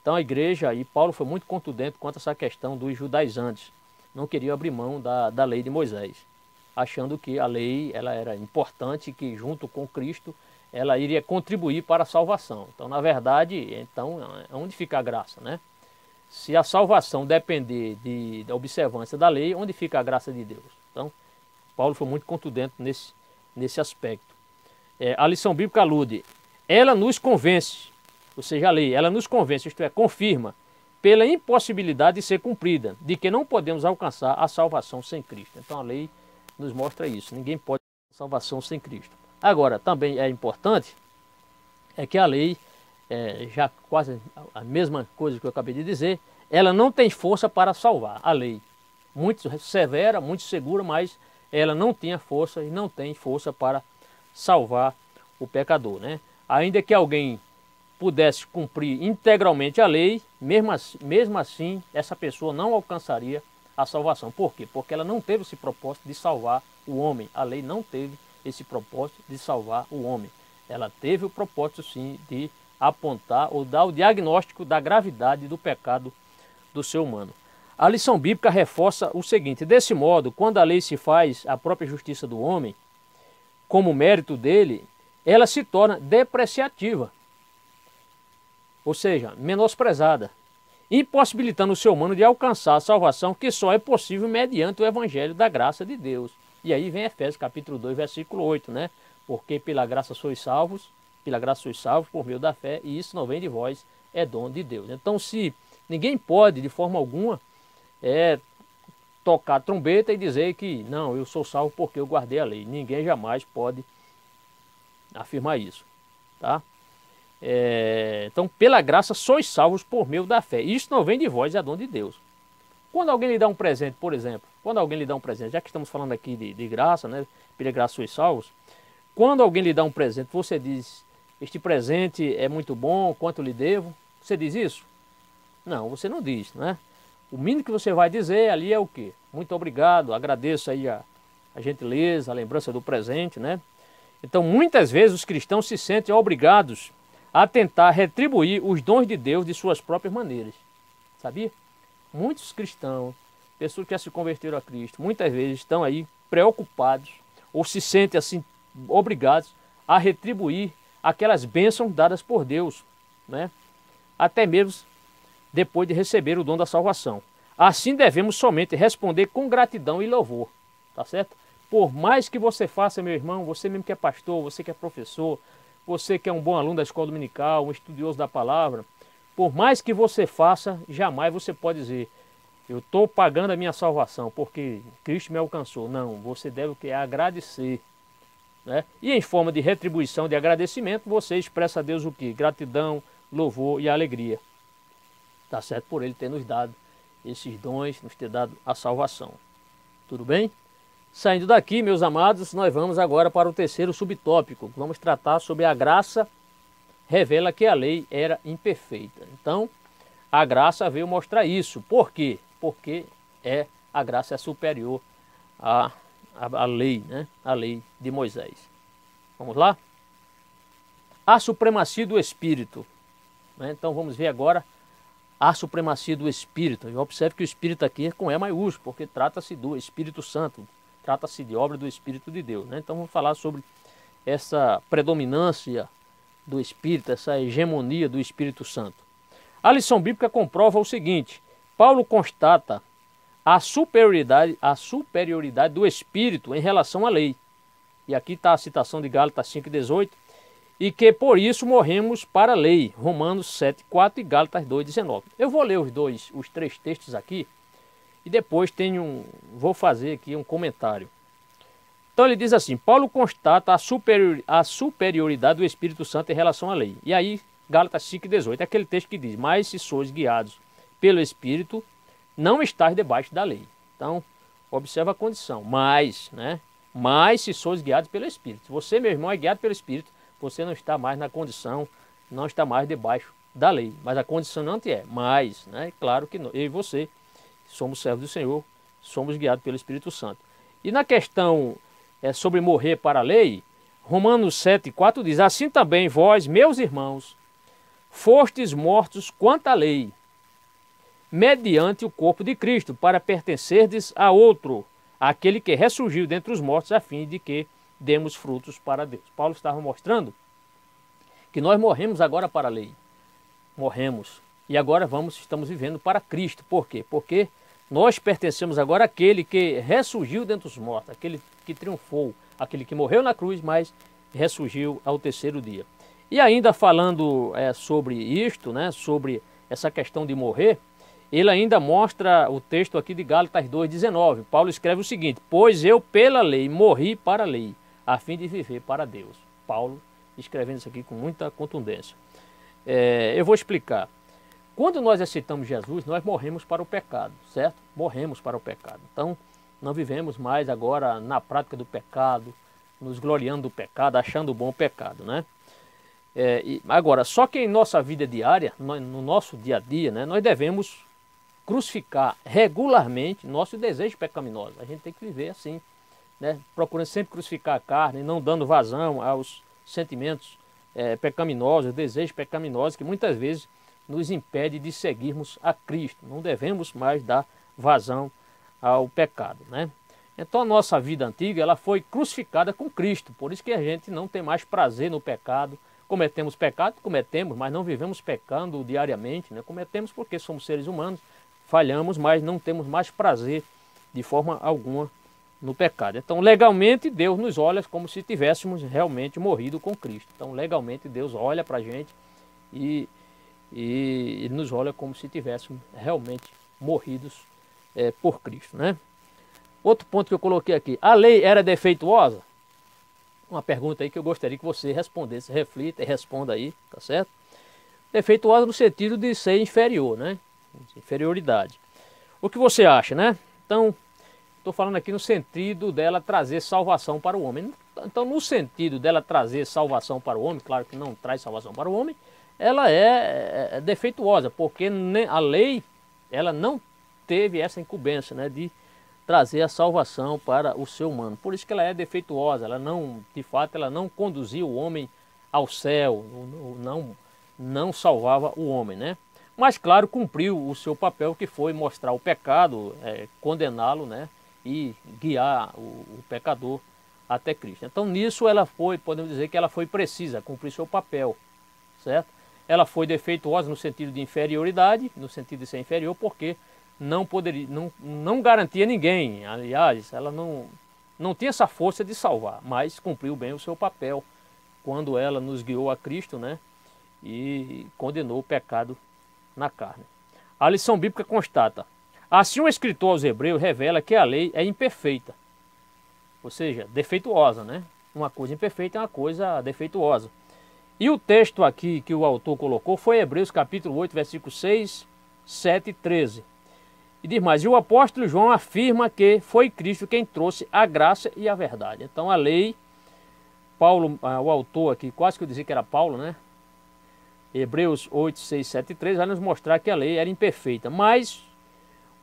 Então a igreja, e Paulo foi muito contundente quanto a essa questão dos judaizantes, não queriam abrir mão da lei de Moisés, achando que a lei ela era importante e que junto com Cristo ela iria contribuir para a salvação. Então, na verdade, onde fica a graça, né? Se a salvação depender da observância da lei, onde fica a graça de Deus? Então, Paulo foi muito contundente nesse aspecto. A lição bíblica alude, ela nos convence, ou seja, a lei, ela nos convence, isto é, confirma, pela impossibilidade de ser cumprida, de que não podemos alcançar a salvação sem Cristo. Então, a lei nos mostra isso, ninguém pode alcançar a salvação sem Cristo. Agora, também é importante que a lei, já quase a mesma coisa que eu acabei de dizer, ela não tem força para salvar. A lei, muito severa, muito segura, mas ela não tinha força e não tem força para salvar o pecador, né? Ainda que alguém pudesse cumprir integralmente a lei, mesmo assim, essa pessoa não alcançaria a salvação. Por quê? Porque ela não teve esse propósito de salvar o homem. A lei não teve esse propósito de salvar o homem. Ela teve o propósito, sim, de apontar ou dar o diagnóstico da gravidade do pecado do ser humano. A lição bíblica reforça o seguinte: desse modo, quando a lei se faz a própria justiça do homem, como mérito dele, ela se torna depreciativa, ou seja, menosprezada, impossibilitando o ser humano de alcançar a salvação que só é possível mediante o evangelho da graça de Deus. E aí vem Efésios capítulo 2, versículo 8, né? Porque pela graça sois salvos por meio da fé, e isso não vem de vós, é dom de Deus. Então, se ninguém pode, de forma alguma, tocar trombeta e dizer que, não, eu sou salvo porque eu guardei a lei. Ninguém jamais pode afirmar isso, tá? Então, pela graça sois salvos por meio da fé. Isso não vem de vós, é dom de Deus. Quando alguém lhe dá um presente, por exemplo, já que estamos falando aqui de graça, né? Pela graça sois salvos. Quando alguém lhe dá um presente, você diz, este presente é muito bom, quanto lhe devo? Você diz isso? Não, você não diz, né? O mínimo que você vai dizer ali é o quê? Muito obrigado, agradeço aí a gentileza, a lembrança do presente, né? Então, muitas vezes os cristãos se sentem obrigados a tentar retribuir os dons de Deus de suas próprias maneiras. Sabia? Muitos cristãos, pessoas que já se converteram a Cristo, muitas vezes estão aí preocupados ou se sentem assim obrigados a retribuir aquelas bênçãos dadas por Deus, né? Até mesmo depois de receber o dom da salvação. Assim devemos somente responder com gratidão e louvor, tá certo? Por mais que você faça, meu irmão, você mesmo que é pastor, você que é professor, você que é um bom aluno da escola dominical, um estudioso da palavra, por mais que você faça, jamais você pode dizer, eu estou pagando a minha salvação porque Cristo me alcançou. Não, você deve o que? Agradecer, né? E em forma de retribuição, de agradecimento, você expressa a Deus o que? Gratidão, louvor e alegria. Tá certo? Por Ele ter nos dado esses dons, nos ter dado a salvação. Tudo bem? Saindo daqui, meus amados, nós vamos agora para o terceiro subtópico. Vamos tratar sobre a graça revela que a lei era imperfeita. Então, a graça veio mostrar isso. Por quê? Porque a graça é superior à lei, né? A lei de Moisés. Vamos lá? A supremacia do Espírito. Né? Então, vamos ver agora a supremacia do Espírito. E observe que o Espírito aqui é com E maiúsculo, porque trata-se do Espírito Santo. Trata-se de obra do Espírito de Deus. Né? Então, vamos falar sobre essa predominância do Espírito, essa hegemonia do Espírito Santo. A lição bíblica comprova o seguinte: Paulo constata a superioridade do Espírito em relação à lei. E aqui está a citação de Gálatas 5,18, e que por isso morremos para a lei, Romanos 7,4 e Gálatas 2,19. Eu vou ler os três textos aqui e depois vou fazer aqui um comentário. Então ele diz assim: Paulo constata a superioridade do Espírito Santo em relação à lei. E aí, Gálatas 5,18, é aquele texto que diz: mas se sois guiados pelo Espírito, não estáis debaixo da lei. Então, observa a condição. Mas, né? Mas se sois guiados pelo Espírito. Se você, meu irmão, é guiado pelo Espírito, você não está mais na condição, não está mais debaixo da lei. Mas a condição não é. Mas, né? Claro que eu e você somos servos do Senhor, somos guiados pelo Espírito Santo. E na questão sobre morrer para a lei, Romanos 7,4 diz: assim também vós, meus irmãos, fostes mortos quanto à lei, mediante o corpo de Cristo, para pertencerdes a outro, aquele que ressurgiu dentre os mortos, a fim de que demos frutos para Deus. Paulo estava mostrando que nós morremos agora para a lei. Morremos. E agora estamos vivendo para Cristo. Por quê? Porque nós pertencemos agora àquele que ressurgiu dentre os mortos, aquele que triunfou, aquele que morreu na cruz, mas ressurgiu ao terceiro dia. E ainda falando sobre isto, né, sobre essa questão de morrer, ele ainda mostra o texto aqui de Gálatas 2,19. Paulo escreve o seguinte: pois eu pela lei morri para a lei, a fim de viver para Deus. Paulo escrevendo isso aqui com muita contundência. Eu vou explicar. Quando nós aceitamos Jesus, nós morremos para o pecado, certo? Morremos para o pecado. Então, não vivemos mais agora na prática do pecado, nos gloriando do pecado, achando bom o pecado, né? Agora, só que em nossa vida diária, no nosso dia a dia, né, nós devemos crucificar regularmente nosso desejo pecaminoso. A gente tem que viver assim, né? Procurando sempre crucificar a carne, não dando vazão aos sentimentos pecaminosos, desejos pecaminosos que muitas vezes nos impede de seguirmos a Cristo. Não devemos mais dar vazão ao pecado, né? Então a nossa vida antiga, ela foi crucificada com Cristo. Por isso que a gente não tem mais prazer no pecado. Cometemos pecado, cometemos, mas não vivemos pecando diariamente, né? Cometemos porque somos seres humanos, falhamos, mas não temos mais prazer de forma alguma no pecado. Então legalmente Deus nos olha como se tivéssemos realmente morrido com Cristo. Então legalmente Deus olha para a gente e nos olha como se tivéssemos realmente morridos por Cristo, né? Outro ponto que eu coloquei aqui: a lei era defeituosa? Uma pergunta aí que eu gostaria que você respondesse, reflita e responda aí, tá certo? Defeituosa no sentido de ser inferior, né? Inferioridade. O que você acha, né? Então, estou falando aqui no sentido dela trazer salvação para o homem. Então, no sentido dela trazer salvação para o homem, claro que não traz salvação para o homem, ela é defeituosa, porque a lei, ela não teve essa incumbência, né, de trazer a salvação para o ser humano. Por isso que ela é defeituosa, ela não, de fato, ela não conduzia o homem ao céu, não salvava o homem, né? Mas, claro, cumpriu o seu papel, que foi mostrar o pecado, condená-lo, né? E guiar o pecador até Cristo. Então, nisso ela foi, podemos dizer que ela foi precisa, cumprir seu papel, certo? Ela foi defeituosa no sentido de inferioridade, no sentido de ser inferior, porque não poderia, não garantia ninguém. Aliás, ela não tinha essa força de salvar, mas cumpriu bem o seu papel quando ela nos guiou a Cristo, né? E condenou o pecado na carne. A lição bíblica constata: assim o escritor aos Hebreus revela que a lei é imperfeita, ou seja, defeituosa, né? Uma coisa imperfeita é uma coisa defeituosa. E o texto aqui que o autor colocou foi Hebreus capítulo 8, versículos 6, 7 e 13. E diz mais: e o apóstolo João afirma que foi Cristo quem trouxe a graça e a verdade. Então a lei, Paulo, o autor aqui, quase que eu dizia que era Paulo, né? Hebreus 8, 6, 7 e 13 vai nos mostrar que a lei era imperfeita. Mas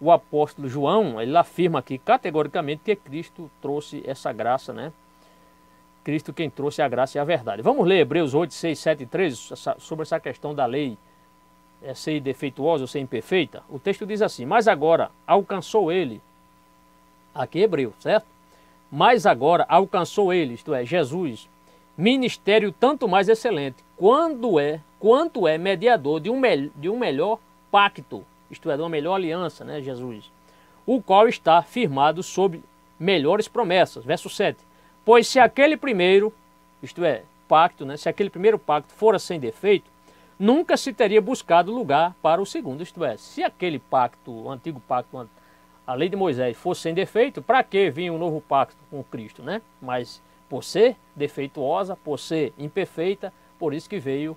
o apóstolo João, ele afirma aqui categoricamente que Cristo trouxe essa graça, né? Cristo quem trouxe a graça e a verdade. Vamos ler Hebreus 8, 6, 7 e 13 sobre essa questão da lei ser defeituosa ou ser imperfeita. O texto diz assim: mas agora alcançou ele, aqui Hebreu, certo? Mas agora alcançou ele, isto é, Jesus, ministério tanto mais excelente, quanto é mediador de um melhor pacto, isto é, de uma melhor aliança, né, Jesus, o qual está firmado sobre melhores promessas. Verso 7. Pois se aquele primeiro, isto é, pacto, né, se aquele primeiro pacto fora sem defeito, nunca se teria buscado lugar para o segundo. Isto é, se aquele pacto, o antigo pacto, a lei de Moisés, fosse sem defeito, para que vinha um novo pacto com Cristo, né? Mas por ser defeituosa, por ser imperfeita, por isso que veio,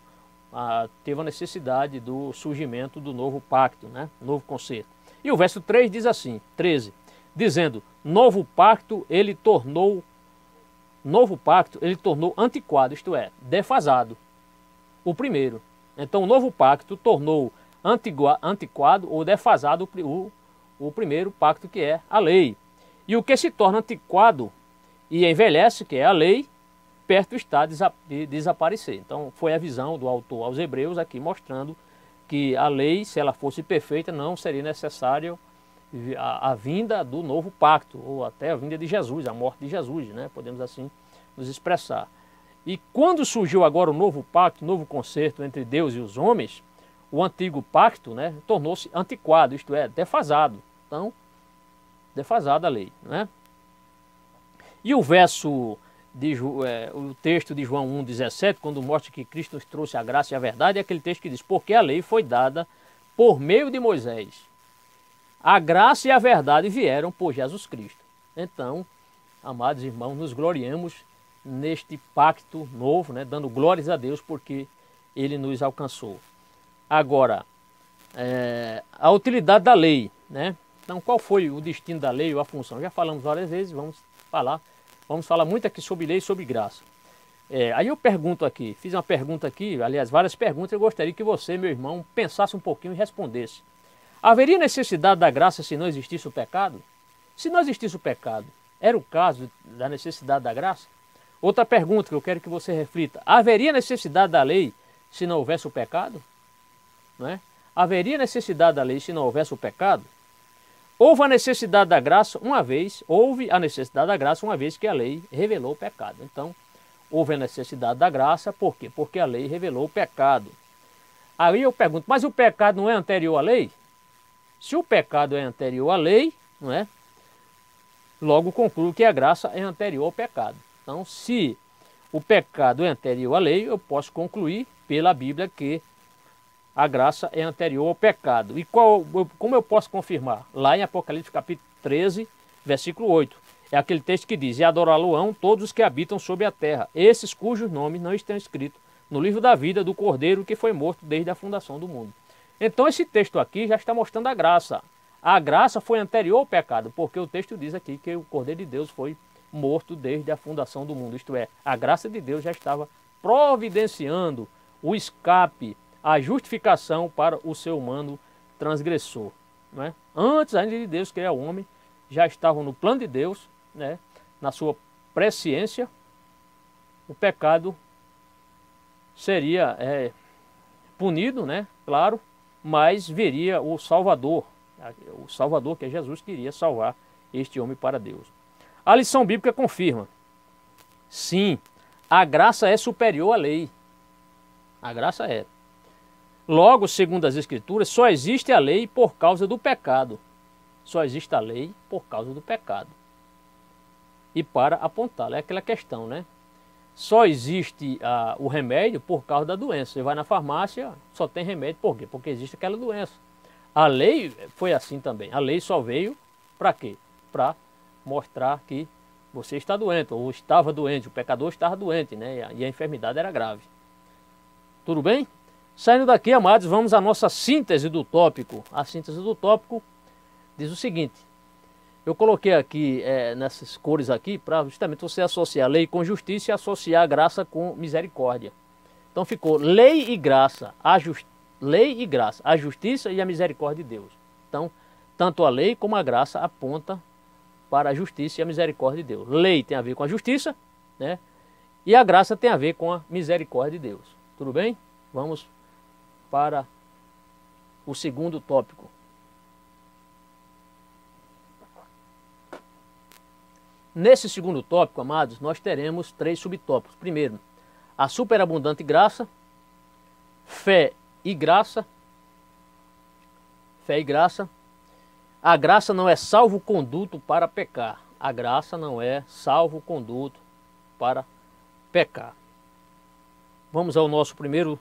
teve a necessidade do surgimento do novo pacto, né? Novo concerto. E o verso 3 diz assim, 13, dizendo: novo pacto ele tornou antiquado, isto é, defasado, o primeiro. Então o novo pacto tornou antiquado ou defasado o primeiro pacto, que é a lei. E o que se torna antiquado e envelhece, que é a lei, perto está de desaparecer. Então foi a visão do autor aos Hebreus aqui mostrando que a lei, se ela fosse perfeita, não seria necessário a vinda do novo pacto, ou até a vinda de Jesus, a morte de Jesus, né? Podemos assim nos expressar. E quando surgiu agora o novo pacto, o novo concerto entre Deus e os homens, o antigo pacto, né, tornou-se antiquado, isto é, defasado. Então, defasada a lei, né? E o texto de João 1,17, quando mostra que Cristo nos trouxe a graça e a verdade, é aquele texto que diz: porque a lei foi dada por meio de Moisés. A graça e a verdade vieram por Jesus Cristo. Então, amados irmãos, nos gloriemos neste pacto novo, né, dando glórias a Deus porque ele nos alcançou. Agora, a utilidade da lei, né? Então, qual foi o destino da lei ou a função? Já falamos várias vezes, vamos falar muito aqui sobre lei e sobre graça. Aí eu pergunto aqui, fiz uma pergunta aqui, aliás, várias perguntas, eu gostaria que você, meu irmão, pensasse um pouquinho e respondesse. Haveria necessidade da graça se não existisse o pecado? Se não existisse o pecado, era o caso da necessidade da graça? Outra pergunta que eu quero que você reflita: haveria necessidade da lei se não houvesse o pecado? Não é? Haveria necessidade da lei se não houvesse o pecado? Houve a necessidade da graça uma vez que a lei revelou o pecado. Então, houve a necessidade da graça, por quê? Porque a lei revelou o pecado. Aí eu pergunto: mas o pecado não é anterior à lei? Se o pecado é anterior à lei, não é? Logo concluo que a graça é anterior ao pecado. Então, se o pecado é anterior à lei, eu posso concluir pela Bíblia que a graça é anterior ao pecado. E como eu posso confirmar? Lá em Apocalipse capítulo 13, versículo 8. É aquele texto que diz: e adorá-lo-ão todos os que habitam sobre a terra, esses cujos nomes não estão escritos no livro da vida do Cordeiro que foi morto desde a fundação do mundo. Então esse texto aqui já está mostrando a graça. A graça foi anterior ao pecado, porque o texto diz aqui que o Cordeiro de Deus foi morto desde a fundação do mundo. Isto é, a graça de Deus já estava providenciando o escape, a justificação para o ser humano transgressor. Não é? Antes ainda de Deus criar o homem, já estavam no plano de Deus, né? Na sua presciência, o pecado seria punido, né? Claro, mas viria o Salvador que é Jesus, que iria salvar este homem para Deus. A lição bíblica confirma: sim, a graça é superior à lei. A graça é. Logo, segundo as Escrituras, só existe a lei por causa do pecado. Só existe a lei por causa do pecado. E para apontá-la, é aquela questão, né? Só existe o remédio por causa da doença. Você vai na farmácia, só tem remédio. Por quê? Porque existe aquela doença. A lei foi assim também. A lei só veio para quê? Para mostrar que você está doente, ou estava doente, o pecador estava doente, né? E a enfermidade era grave. Tudo bem? Saindo daqui, amados, vamos à nossa síntese do tópico. A síntese do tópico diz o seguinte: eu coloquei aqui nessas cores aqui para justamente você associar lei com justiça e associar a graça com misericórdia. Então ficou lei e graça, lei e graça, a justiça e a misericórdia de Deus. Então, tanto a lei como a graça aponta para a justiça e a misericórdia de Deus. Lei tem a ver com a justiça, né? E a graça tem a ver com a misericórdia de Deus. Tudo bem? Vamos para o segundo tópico. Nesse segundo tópico, amados, nós teremos 3 subtópicos. Primeiro, a superabundante graça, fé e graça. Fé e graça. A graça não é salvo-conduto para pecar. A graça não é salvo-conduto para pecar. Vamos ao nosso primeiro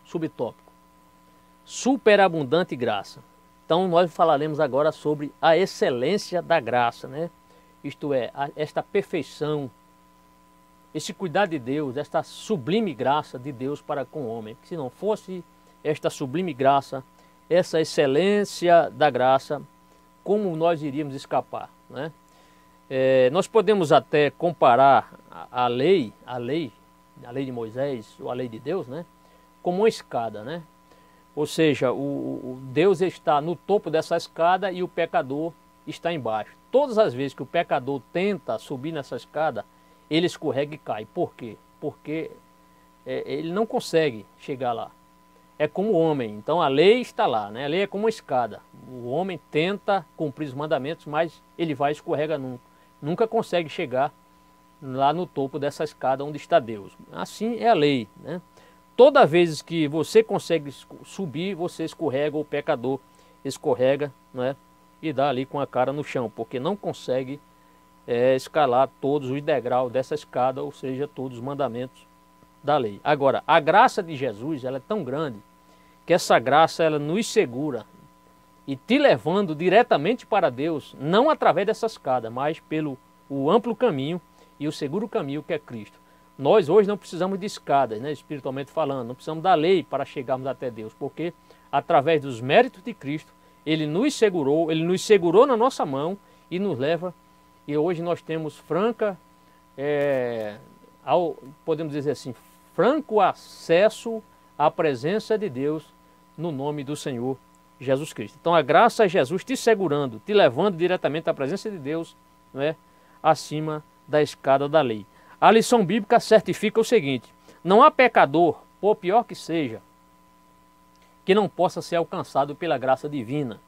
subtópico. Superabundante graça. Então nós falaremos agora sobre a excelência da graça, né? Isto é, esta perfeição, esse cuidado de Deus, esta sublime graça de Deus para com o homem. Se não fosse esta sublime graça, essa excelência da graça, como nós iríamos escapar, né? Nós podemos até comparar a lei de Moisés, ou a lei de Deus, né? Como uma escada, né? Ou seja, o Deus está no topo dessa escada e o pecador está embaixo. Todas as vezes que o pecador tenta subir nessa escada, ele escorrega e cai. Por quê? Porque ele não consegue chegar lá. É como o homem. Então a lei está lá, né? A lei é como uma escada. O homem tenta cumprir os mandamentos, mas ele vai e escorrega nunca consegue chegar lá no topo dessa escada onde está Deus. Assim é a lei, né? Toda vez que você consegue subir, você escorrega, o pecador escorrega, né? E dá ali com a cara no chão, porque não consegue escalar todos os degraus dessa escada, ou seja, todos os mandamentos da lei. Agora, a graça de Jesus, ela é tão grande, que essa graça ela nos segura e te levando diretamente para Deus, não através dessa escada, mas pelo o amplo caminho e o seguro caminho que é Cristo. Nós hoje não precisamos de escadas, né, espiritualmente falando, não precisamos da lei para chegarmos até Deus, porque através dos méritos de Cristo, Ele nos segurou na nossa mão e nos leva, e hoje nós temos podemos dizer assim, franco acesso à presença de Deus no nome do Senhor Jesus Cristo. Então a graça é Jesus te segurando, te levando diretamente à presença de Deus, não é? Acima da escada da lei. A lição bíblica certifica o seguinte: não há pecador, por pior que seja, que não possa ser alcançado pela graça divina.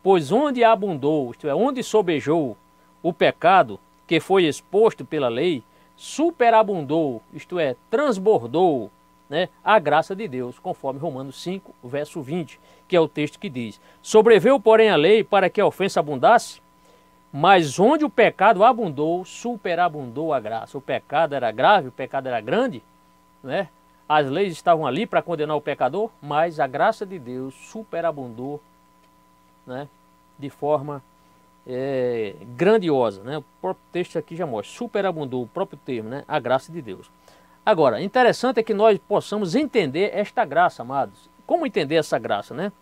Pois onde abundou, isto é, onde sobejou o pecado que foi exposto pela lei, superabundou, isto é, transbordou, né, a graça de Deus, conforme Romanos 5, verso 20, que é o texto que diz: sobreveio, porém, a lei para que a ofensa abundasse, mas onde o pecado abundou, superabundou a graça. O pecado era grave, o pecado era grande, né? As leis estavam ali para condenar o pecador, mas a graça de Deus superabundou, né, de forma grandiosa, né? O próprio texto aqui já mostra, superabundou, o próprio termo, né? A graça de Deus. Agora, interessante é que nós possamos entender esta graça, amados. Como entender essa graça, né?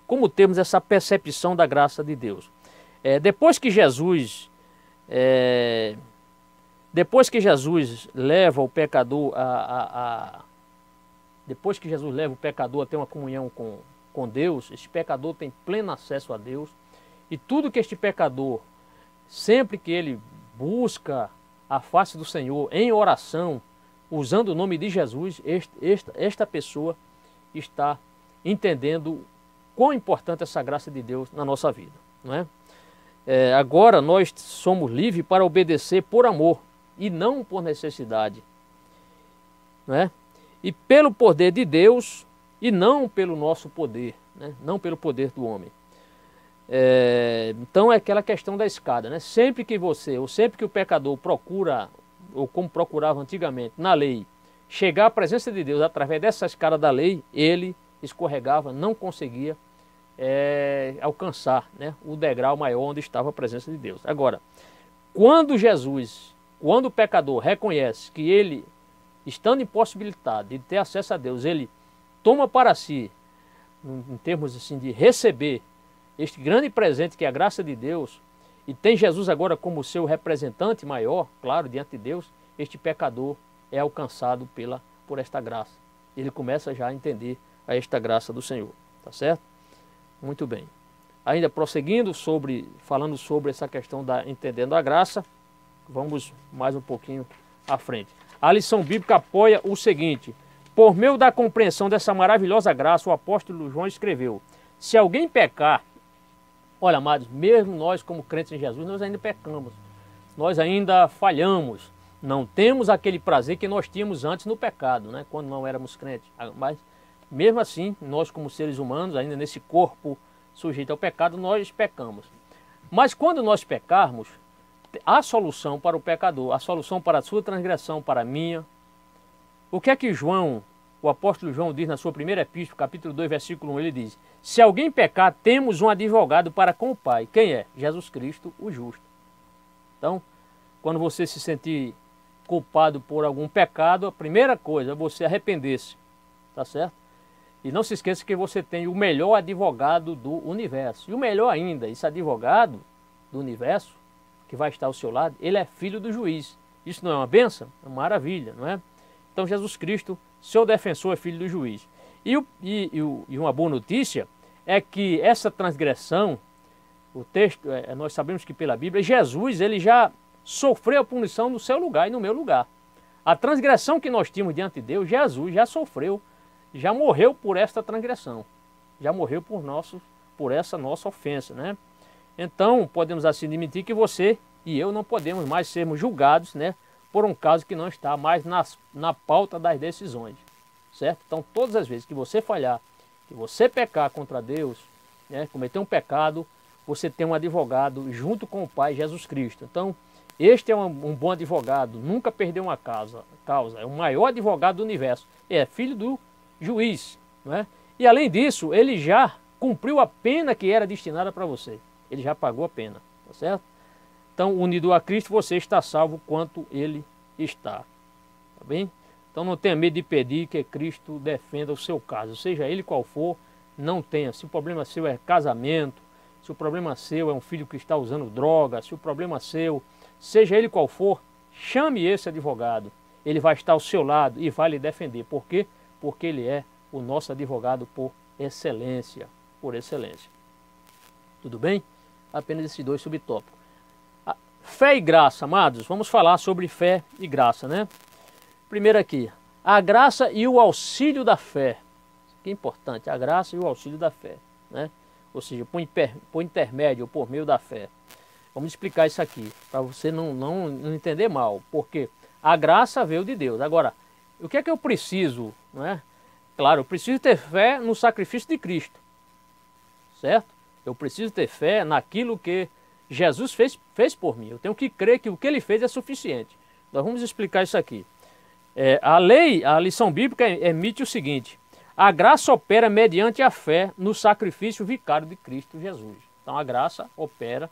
Como termos essa percepção da graça de Deus? Depois que Jesus leva o pecador depois que Jesus leva o pecador a ter uma comunhão com Deus, este pecador tem pleno acesso a Deus, e tudo que este pecador sempre que ele busca a face do Senhor em oração, usando o nome de Jesus, esta pessoa está entendendo quão importante essa graça de Deus na nossa vida, não é? Agora nós somos livres para obedecer por amor e não por necessidade, não é? E pelo poder de Deus e não pelo nosso poder, né? Não pelo poder do homem. Então é aquela questão da escada, né? Sempre que o pecador procura, ou como procurava antigamente na lei, chegar à presença de Deus através dessa escada da lei, ele escorregava, não conseguia alcançar, né, o degrau maior onde estava a presença de Deus. Agora, quando o pecador reconhece que ele, estando impossibilitado de ter acesso a Deus, ele toma para si, em termos assim de receber este grande presente que é a graça de Deus, e tem Jesus agora como seu representante maior, claro, diante de Deus, este pecador é alcançado por esta graça. Ele começa já a entender a esta graça do Senhor, tá certo? Muito bem. Ainda prosseguindo, falando sobre essa questão da entendendo a graça, vamos mais um pouquinho à frente. A lição bíblica apoia o seguinte: por meio da compreensão dessa maravilhosa graça, o apóstolo João escreveu: se alguém pecar, olha, amados, mesmo nós como crentes em Jesus, nós ainda pecamos, nós ainda falhamos, não temos aquele prazer que nós tínhamos antes no pecado, né, quando não éramos crentes. Mas mesmo assim, nós como seres humanos, ainda nesse corpo sujeito ao pecado, nós pecamos. Mas quando nós pecarmos, há solução para o pecador, há solução para a sua transgressão, para a minha. O que é que o apóstolo João diz na sua primeira epístola, capítulo 2, versículo 1, ele diz: se alguém pecar, temos um advogado para com o Pai. Quem é? Jesus Cristo, o justo. Então, quando você se sentir culpado por algum pecado, a primeira coisa é você arrepender-se, tá certo? E não se esqueça que você tem o melhor advogado do universo. E o melhor ainda, esse advogado do universo, que vai estar ao seu lado, ele é filho do juiz. Isso não é uma bênção? É uma maravilha, não é? Então Jesus Cristo, seu defensor, é filho do juiz. E uma boa notícia é que essa transgressão, o texto, nós sabemos que pela Bíblia, Jesus ele já sofreu a punição no seu lugar e no meu lugar. A transgressão que nós tínhamos diante de Deus, Jesus já sofreu, já morreu por esta transgressão, já morreu por essa nossa ofensa, né? Então, podemos assim admitir que você e eu não podemos mais sermos julgados, né, por um caso que não está mais na pauta das decisões, certo? Então, todas as vezes que você falhar, que você pecar contra Deus, né, cometer um pecado, você tem um advogado junto com o Pai, Jesus Cristo. Então, este é um bom advogado, nunca perdeu uma causa, é o maior advogado do universo, é filho do juiz, não é? E além disso, ele já cumpriu a pena que era destinada para você. Ele já pagou a pena, tá certo? Então, unido a Cristo, você está salvo quanto ele está, tá bem? Então não tenha medo de pedir que Cristo defenda o seu caso, seja ele qual for, não tenha. Se o problema seu é casamento, se o problema seu é um filho que está usando droga, se o problema seu, seja ele qual for, chame esse advogado. Ele vai estar ao seu lado e vai lhe defender. Por quê? Porque ele é o nosso advogado por excelência, Tudo bem? Apenas esses dois subtópicos. Fé e graça, amados. Vamos falar sobre fé e graça, né? Primeiro aqui, a graça e o auxílio da fé. Isso aqui é importante, a graça e o auxílio da fé, né? Ou seja, por intermédio ou por meio da fé. Vamos explicar isso aqui, para você não entender mal. Porque a graça veio de Deus. Agora, o que é que eu preciso, não é? Claro, eu preciso ter fé no sacrifício de Cristo, certo? Eu preciso ter fé naquilo que Jesus fez por mim. Eu tenho que crer que o que ele fez é suficiente. Nós vamos explicar isso aqui. A lição bíblica emite o seguinte: a graça opera mediante a fé no sacrifício vicário de Cristo Jesus. Então a graça opera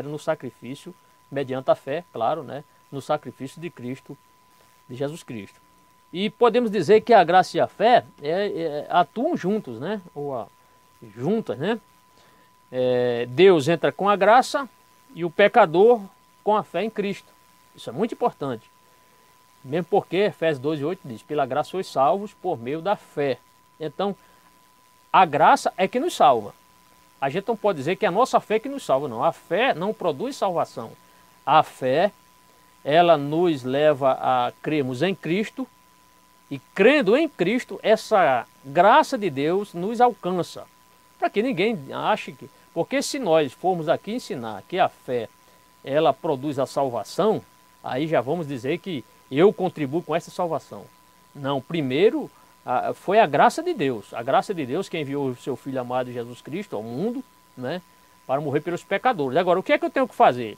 no sacrifício mediante a fé, claro, né? No sacrifício de Cristo, de Jesus Cristo. E podemos dizer que a graça e a fé atuam juntos, né? Juntas, né? Deus entra com a graça e o pecador com a fé em Cristo. Isso é muito importante. Mesmo porque Efésios 2:8 diz: pela graça sois salvos por meio da fé. Então, a graça é que nos salva. a gente não pode dizer que é a nossa fé que nos salva, não. A fé não produz salvação. A fé, ela nos leva a crermos em Cristo, e crendo em Cristo, essa graça de Deus nos alcança. Para que ninguém ache que... Porque se nós formos aqui ensinar que a fé, ela produz a salvação, aí já vamos dizer que eu contribuo com essa salvação. Não, primeiro foi a graça de Deus. A graça de Deus que enviou o seu Filho amado Jesus Cristo ao mundo, né, para morrer pelos pecadores. Agora, o que é que eu tenho que fazer?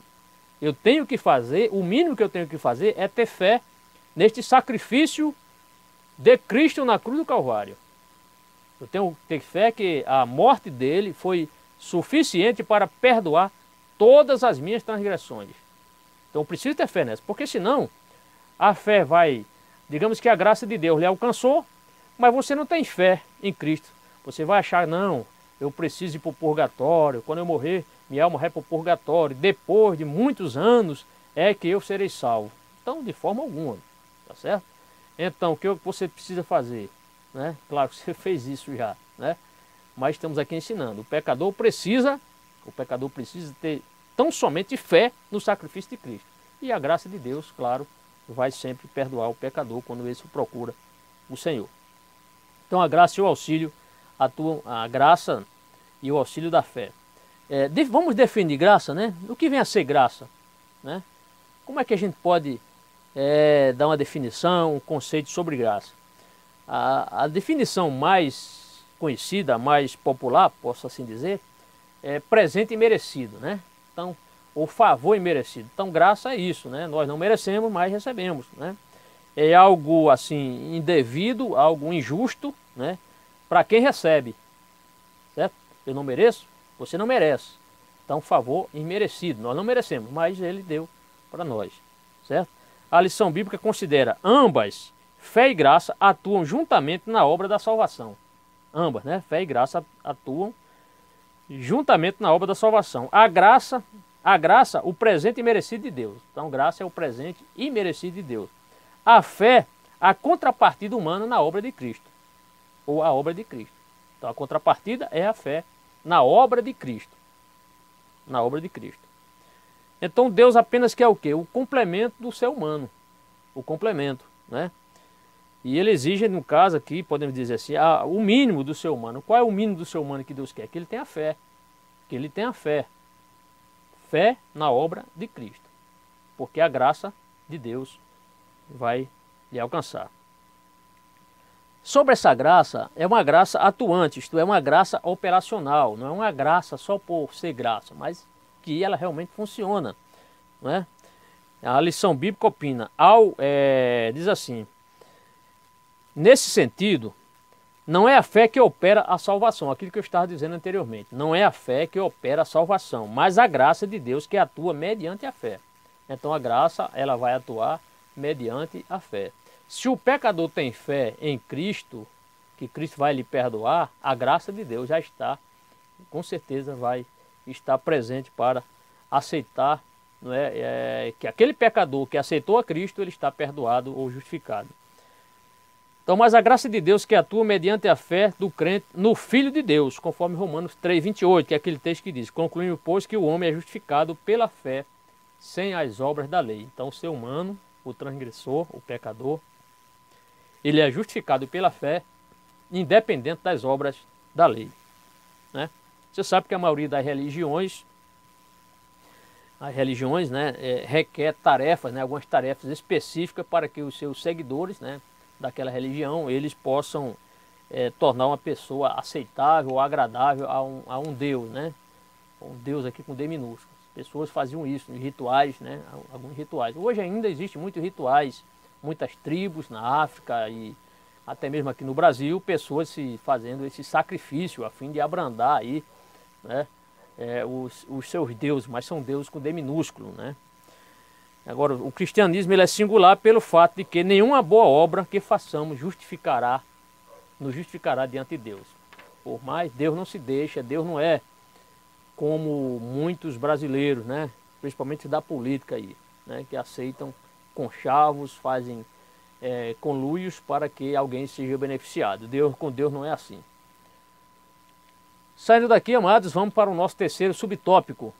Eu tenho que fazer, o mínimo que eu tenho que fazer é ter fé neste sacrifício de Cristo na cruz do Calvário. Eu tenho que ter fé que a morte dele foi suficiente para perdoar todas as minhas transgressões. Então eu preciso ter fé nessa, porque senão a fé vai, digamos que a graça de Deus lhe alcançou, mas você não tem fé em Cristo. Você vai achar, não, eu preciso ir para o purgatório, quando eu morrer, minha alma vai para o purgatório, depois de muitos anos é que eu serei salvo. Então, de forma alguma, tá certo? Então, o que você precisa fazer? Né? Claro que você fez isso já, né? Mas estamos aqui ensinando. O pecador precisa ter tão somente fé no sacrifício de Cristo. E a graça de Deus, claro, vai sempre perdoar o pecador quando esse procura o Senhor. Então a graça e o auxílio atuam, a graça e o auxílio da fé. Vamos definir graça, né? O que vem a ser graça? Né? Como é que a gente pode dar uma definição, um conceito sobre graça? A definição mais conhecida, mais popular, posso assim dizer, é presente e merecido, né? Então, o favor imerecido. Então, graça é isso, né? Nós não merecemos, mas recebemos, né? É algo assim indevido, algo injusto, né? Para quem recebe, certo? Eu não mereço, você não merece. Então, favor imerecido. Nós não merecemos, mas ele deu para nós, certo? A lição bíblica considera ambas, fé e graça, atuam juntamente na obra da salvação. Ambas, né? Fé e graça atuam juntamente na obra da salvação. A graça, o presente imerecido de Deus. Então, graça é o presente imerecido de Deus. A fé, a contrapartida humana na obra de Cristo, ou a obra de Cristo. Então, a contrapartida é a fé na obra de Cristo. Na obra de Cristo. Então, Deus apenas quer o quê? O complemento do ser humano. O complemento, né? E ele exige, no caso aqui, podemos dizer assim, o mínimo do ser humano. Qual é o mínimo do ser humano que Deus quer? Que ele tenha fé. Que ele tenha fé. Fé na obra de Cristo. Porque a graça de Deus vai lhe alcançar. Sobre essa graça, é uma graça atuante, isto é, uma graça operacional. Não é uma graça só por ser graça, mas que ela realmente funciona. Não é? A lição bíblica opina, diz assim: nesse sentido, não é a fé que opera a salvação, aquilo que eu estava dizendo anteriormente. Não é a fé que opera a salvação, mas a graça de Deus que atua mediante a fé. Então a graça, ela vai atuar mediante a fé. Se o pecador tem fé em Cristo, que Cristo vai lhe perdoar, a graça de Deus já está, com certeza vai estar presente para aceitar, não é, que aquele pecador que aceitou a Cristo, ele está perdoado ou justificado. Então, mas a graça de Deus que atua mediante a fé do crente no Filho de Deus, conforme Romanos 3,28, que é aquele texto que diz: concluindo, pois, que o homem é justificado pela fé, sem as obras da lei. Então, o ser humano, o transgressor, o pecador, ele é justificado pela fé, independente das obras da lei. Né? Você sabe que a maioria das religiões, né, requer tarefas, né, algumas tarefas específicas para que os seus seguidores, né, daquela religião, eles possam tornar uma pessoa aceitável ou agradável a um Deus, né? Um Deus aqui com D minúsculo. As pessoas faziam isso em rituais, né? Alguns rituais. Hoje ainda existem muitos rituais, muitas tribos na África e até mesmo aqui no Brasil, pessoas fazendo esse sacrifício a fim de abrandar aí, né, os seus deuses, mas são deuses com D minúsculo, né? Agora, o cristianismo ele é singular pelo fato de que nenhuma boa obra que façamos nos justificará diante de Deus. Por mais, Deus não se deixa, Deus não é como muitos brasileiros, né? Principalmente da política aí, né? Que aceitam conchavos, fazem conluios para que alguém seja beneficiado. Com Deus não é assim. Saindo daqui, amados, vamos para o nosso terceiro subtópico.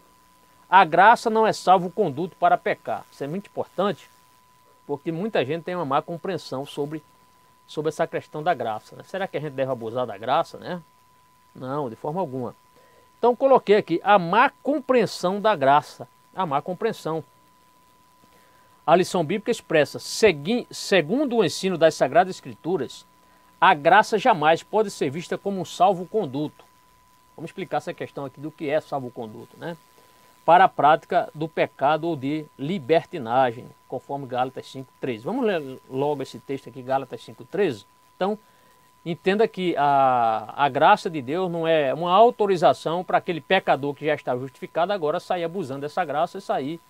A graça não é salvo-conduto para pecar. Isso é muito importante, porque muita gente tem uma má compreensão sobre essa questão da graça, né? Será que a gente deve abusar da graça, né? Não, de forma alguma. Então coloquei aqui a má compreensão da graça. A má compreensão. A lição bíblica expressa, segundo o ensino das Sagradas Escrituras, a graça jamais pode ser vista como um salvo-conduto. Vamos explicar essa questão aqui do que é salvo-conduto, né? Para a prática do pecado ou de libertinagem, conforme Gálatas 5,13. Vamos ler logo esse texto aqui, Gálatas 5,13? Então, entenda que a graça de Deus não é uma autorização para aquele pecador que já está justificado agora sair abusando dessa graça e sair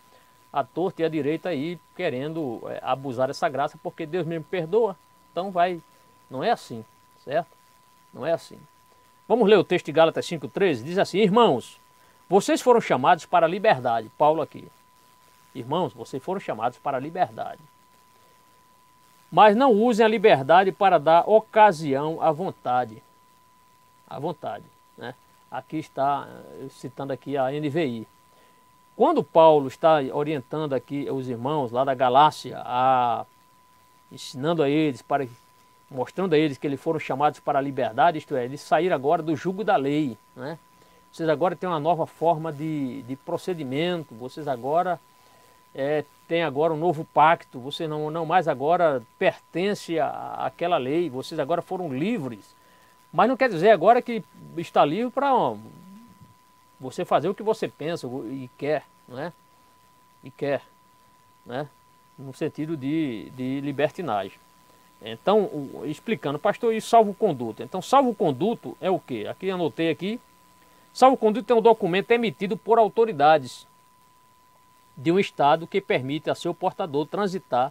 à torta e à direita aí querendo abusar dessa graça porque Deus mesmo perdoa. Então não é assim, certo? Não é assim. Vamos ler o texto de Gálatas 5,13? Diz assim: irmãos, vocês foram chamados para a liberdade. Paulo aqui. Irmãos, vocês foram chamados para a liberdade. Mas não usem a liberdade para dar ocasião à vontade. À vontade, né? Aqui está, citando aqui a NVI. Quando Paulo está orientando aqui os irmãos lá da Galácia, ensinando a eles, mostrando a eles que eles foram chamados para a liberdade, isto é, eles saíram agora do jugo da lei, né? Vocês agora têm uma nova forma de procedimento, vocês agora têm agora um novo pacto, vocês não mais agora pertencem àquela lei, vocês agora foram livres. Mas não quer dizer agora que está livre para você fazer o que você pensa e quer, né? E quer, né? No sentido de libertinagem. Então, explicando, pastor, e salvo-conduto? Então, salvo-conduto é o quê? Aqui anotei aqui. Salvo-conduto é um documento emitido por autoridades de um estado que permite a seu portador transitar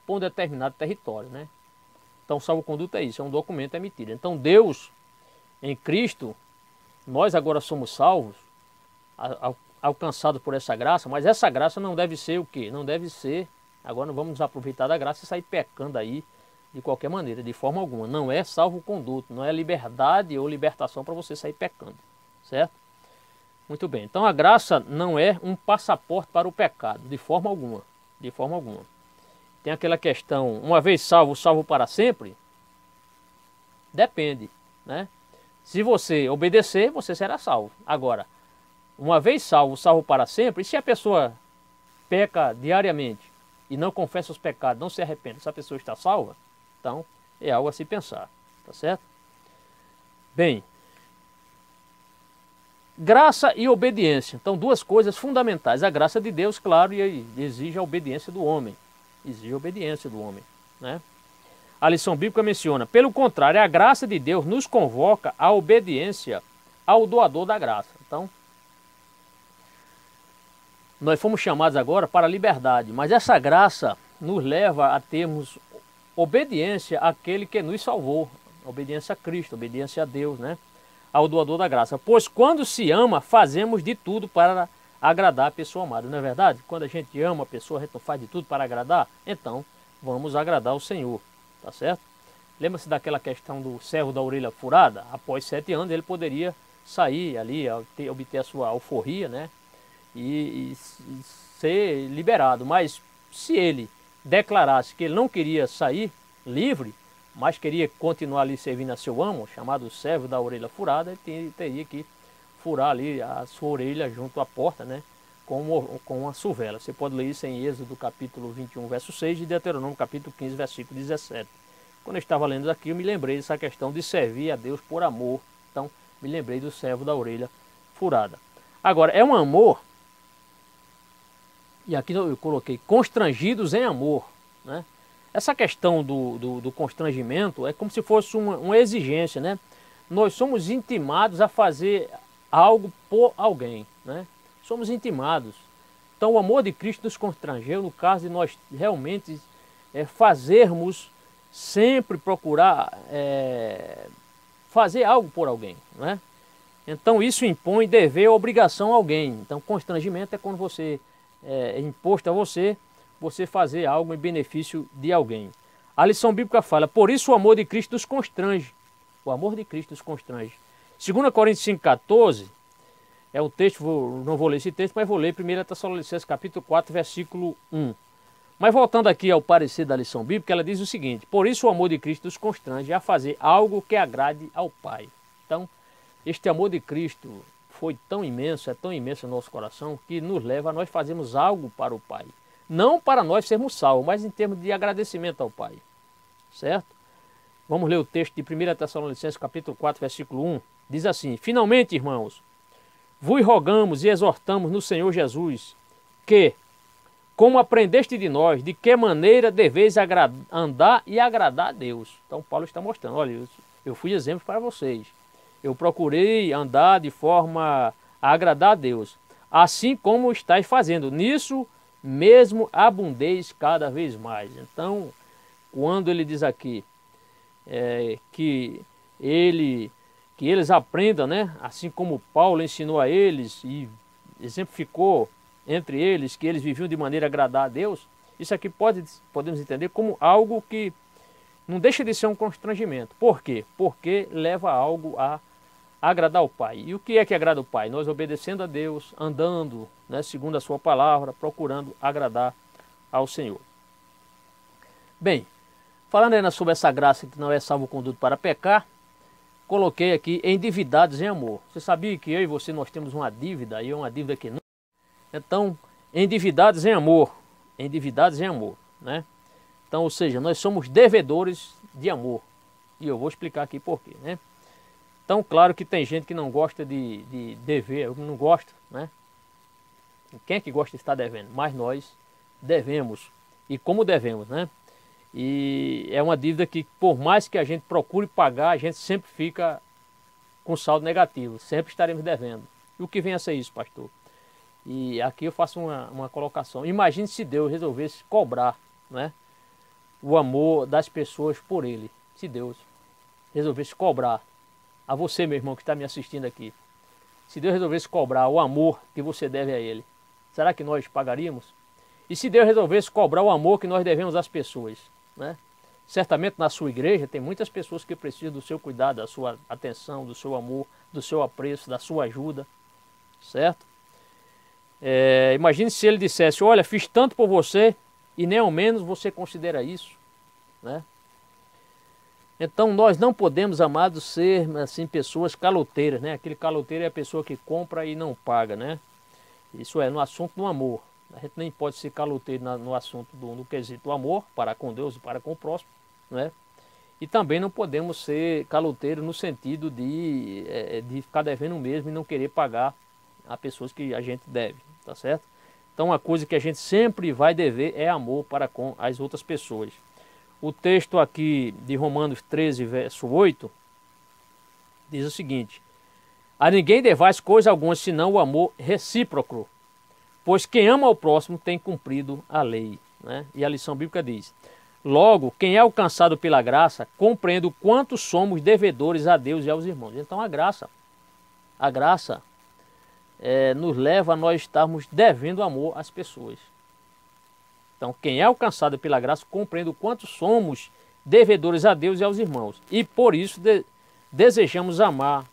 por um determinado território, né? Então, salvo-conduto é isso, é um documento emitido. Então, Deus, em Cristo, nós agora somos salvos, alcançados por essa graça, mas essa graça não deve ser o quê? Não deve ser, agora não vamos nos aproveitar da graça e sair pecando aí de qualquer maneira, de forma alguma. Não é salvo-conduto, não é liberdade ou libertação para você sair pecando. Certo? Muito bem. Então a graça não é um passaporte para o pecado, de forma alguma. De forma alguma. Tem aquela questão, uma vez salvo, salvo para sempre? Depende, né? Se você obedecer, você será salvo. Agora, uma vez salvo, salvo para sempre, e se a pessoa peca diariamente e não confessa os pecados, não se arrepende, essa pessoa está salva? Então, é algo a se pensar, tá certo? Bem, graça e obediência. Então, duas coisas fundamentais. A graça de Deus, claro, e exige a obediência do homem. Exige a obediência do homem, né? A lição bíblica menciona, pelo contrário, a graça de Deus nos convoca à obediência ao doador da graça. Então, nós fomos chamados agora para a liberdade, mas essa graça nos leva a termos obediência àquele que nos salvou. Obediência a Cristo, obediência a Deus, né? Ao doador da graça. Pois quando se ama, fazemos de tudo para agradar a pessoa amada. Não é verdade? Quando a gente ama a pessoa, a gente não faz de tudo para agradar? Então, vamos agradar o Senhor. Tá certo? Lembra-se daquela questão do servo da orelha furada? Após 7 anos ele poderia sair ali, obter a sua alforria, né? E ser liberado. Mas se ele declarasse que ele não queria sair livre, mas queria continuar ali servindo a seu amo, chamado servo da orelha furada, ele teria que furar ali a sua orelha junto à porta, né? Com uma suvela. Você pode ler isso em Êxodo capítulo 21, verso 6 e Deuteronômio capítulo 15, versículo 17. Quando eu estava lendo aqui, eu me lembrei dessa questão de servir a Deus por amor. Então, me lembrei do servo da orelha furada. Agora, é um amor, e aqui eu coloquei, constrangidos em amor, né? Essa questão do constrangimento é como se fosse uma exigência, né? Nós somos intimados a fazer algo por alguém, né? Somos intimados. Então o amor de Cristo nos constrangeu no caso de nós realmente fazermos, sempre procurar fazer algo por alguém, né? Então isso impõe dever ou obrigação a alguém. Então constrangimento é quando você é imposto a você fazer algo em benefício de alguém. A lição bíblica fala, por isso o amor de Cristo nos constrange. O amor de Cristo nos constrange. 2 Coríntios 5,14 é o texto, não vou ler esse texto, mas vou ler 1 Tessalonicenses capítulo 4, versículo 1. Mas voltando aqui ao parecer da lição bíblica, ela diz o seguinte: por isso o amor de Cristo nos constrange a fazer algo que agrade ao Pai. Então, este amor de Cristo foi tão imenso, é tão imenso no nosso coração, que nos leva a nós fazermos algo para o Pai. Não para nós sermos salvos, mas em termos de agradecimento ao Pai. Certo? Vamos ler o texto de 1 Tessalonicenses capítulo 4, versículo 1. Diz assim: finalmente, irmãos, vos rogamos e exortamos no Senhor Jesus que, como aprendeste de nós, de que maneira deveis andar e agradar a Deus. Então Paulo está mostrando, olha, eu fui exemplo para vocês. Eu procurei andar de forma a agradar a Deus, assim como estáis fazendo. Nisso mesmo abundeis cada vez mais. Então, quando ele diz aqui que eles aprendam, né? Assim como Paulo ensinou a eles e exemplificou entre eles que eles viviam de maneira a agradar a Deus, isso aqui podemos entender como algo que não deixa de ser um constrangimento. Por quê? Porque leva algo a agradar o Pai. E o que é que agrada o Pai? Nós obedecendo a Deus, andando, né, segundo a sua palavra, procurando agradar ao Senhor. Bem, falando ainda sobre essa graça que não é salvo-conduto para pecar, coloquei aqui endividados em amor. Você sabia que eu e você nós temos uma dívida, e é uma dívida que não... Então, endividados em amor, né? Então, ou seja, nós somos devedores de amor. E eu vou explicar aqui por quê, né? Então, claro que tem gente que não gosta de dever, eu não gosto, né? Quem é que gosta de estar devendo? Mas nós devemos. E como devemos, né? E é uma dívida que, por mais que a gente procure pagar, a gente sempre fica com saldo negativo, sempre estaremos devendo. E o que vem a ser isso, pastor? E aqui eu faço uma colocação. Imagine se Deus resolvesse cobrar, né, o amor das pessoas por Ele. Se Deus resolvesse cobrar a você, meu irmão, que está me assistindo aqui. Se Deus resolvesse cobrar o amor que você deve a Ele, será que nós pagaríamos? E se Deus resolvesse cobrar o amor que nós devemos às pessoas, né? Certamente na sua igreja tem muitas pessoas que precisam do seu cuidado, da sua atenção, do seu amor, do seu apreço, da sua ajuda, certo? Imagine se ele dissesse: olha, fiz tanto por você e nem ao menos você considera isso, né? Então nós não podemos, amados, ser assim pessoas caloteiras, né? Aquele caloteiro é a pessoa que compra e não paga, né? Isso é no assunto do amor. A gente nem pode ser caloteiro no assunto no quesito do amor para com Deus e para com o próximo, né? E também não podemos ser caloteiro no sentido de ficar devendo mesmo e não querer pagar a pessoas que a gente deve, tá certo? Então uma coisa que a gente sempre vai dever é amor para com as outras pessoas. O texto aqui de Romanos 13, verso 8, diz o seguinte: a ninguém devais coisa alguma senão o amor recíproco, pois quem ama ao próximo tem cumprido a lei, né? E a lição bíblica diz: logo, quem é alcançado pela graça, compreende o quanto somos devedores a Deus e aos irmãos. Então a graça nos leva a nós estarmos devendo amor às pessoas. Então, quem é alcançado pela graça compreende o quanto somos devedores a Deus e aos irmãos. E por isso desejamos amar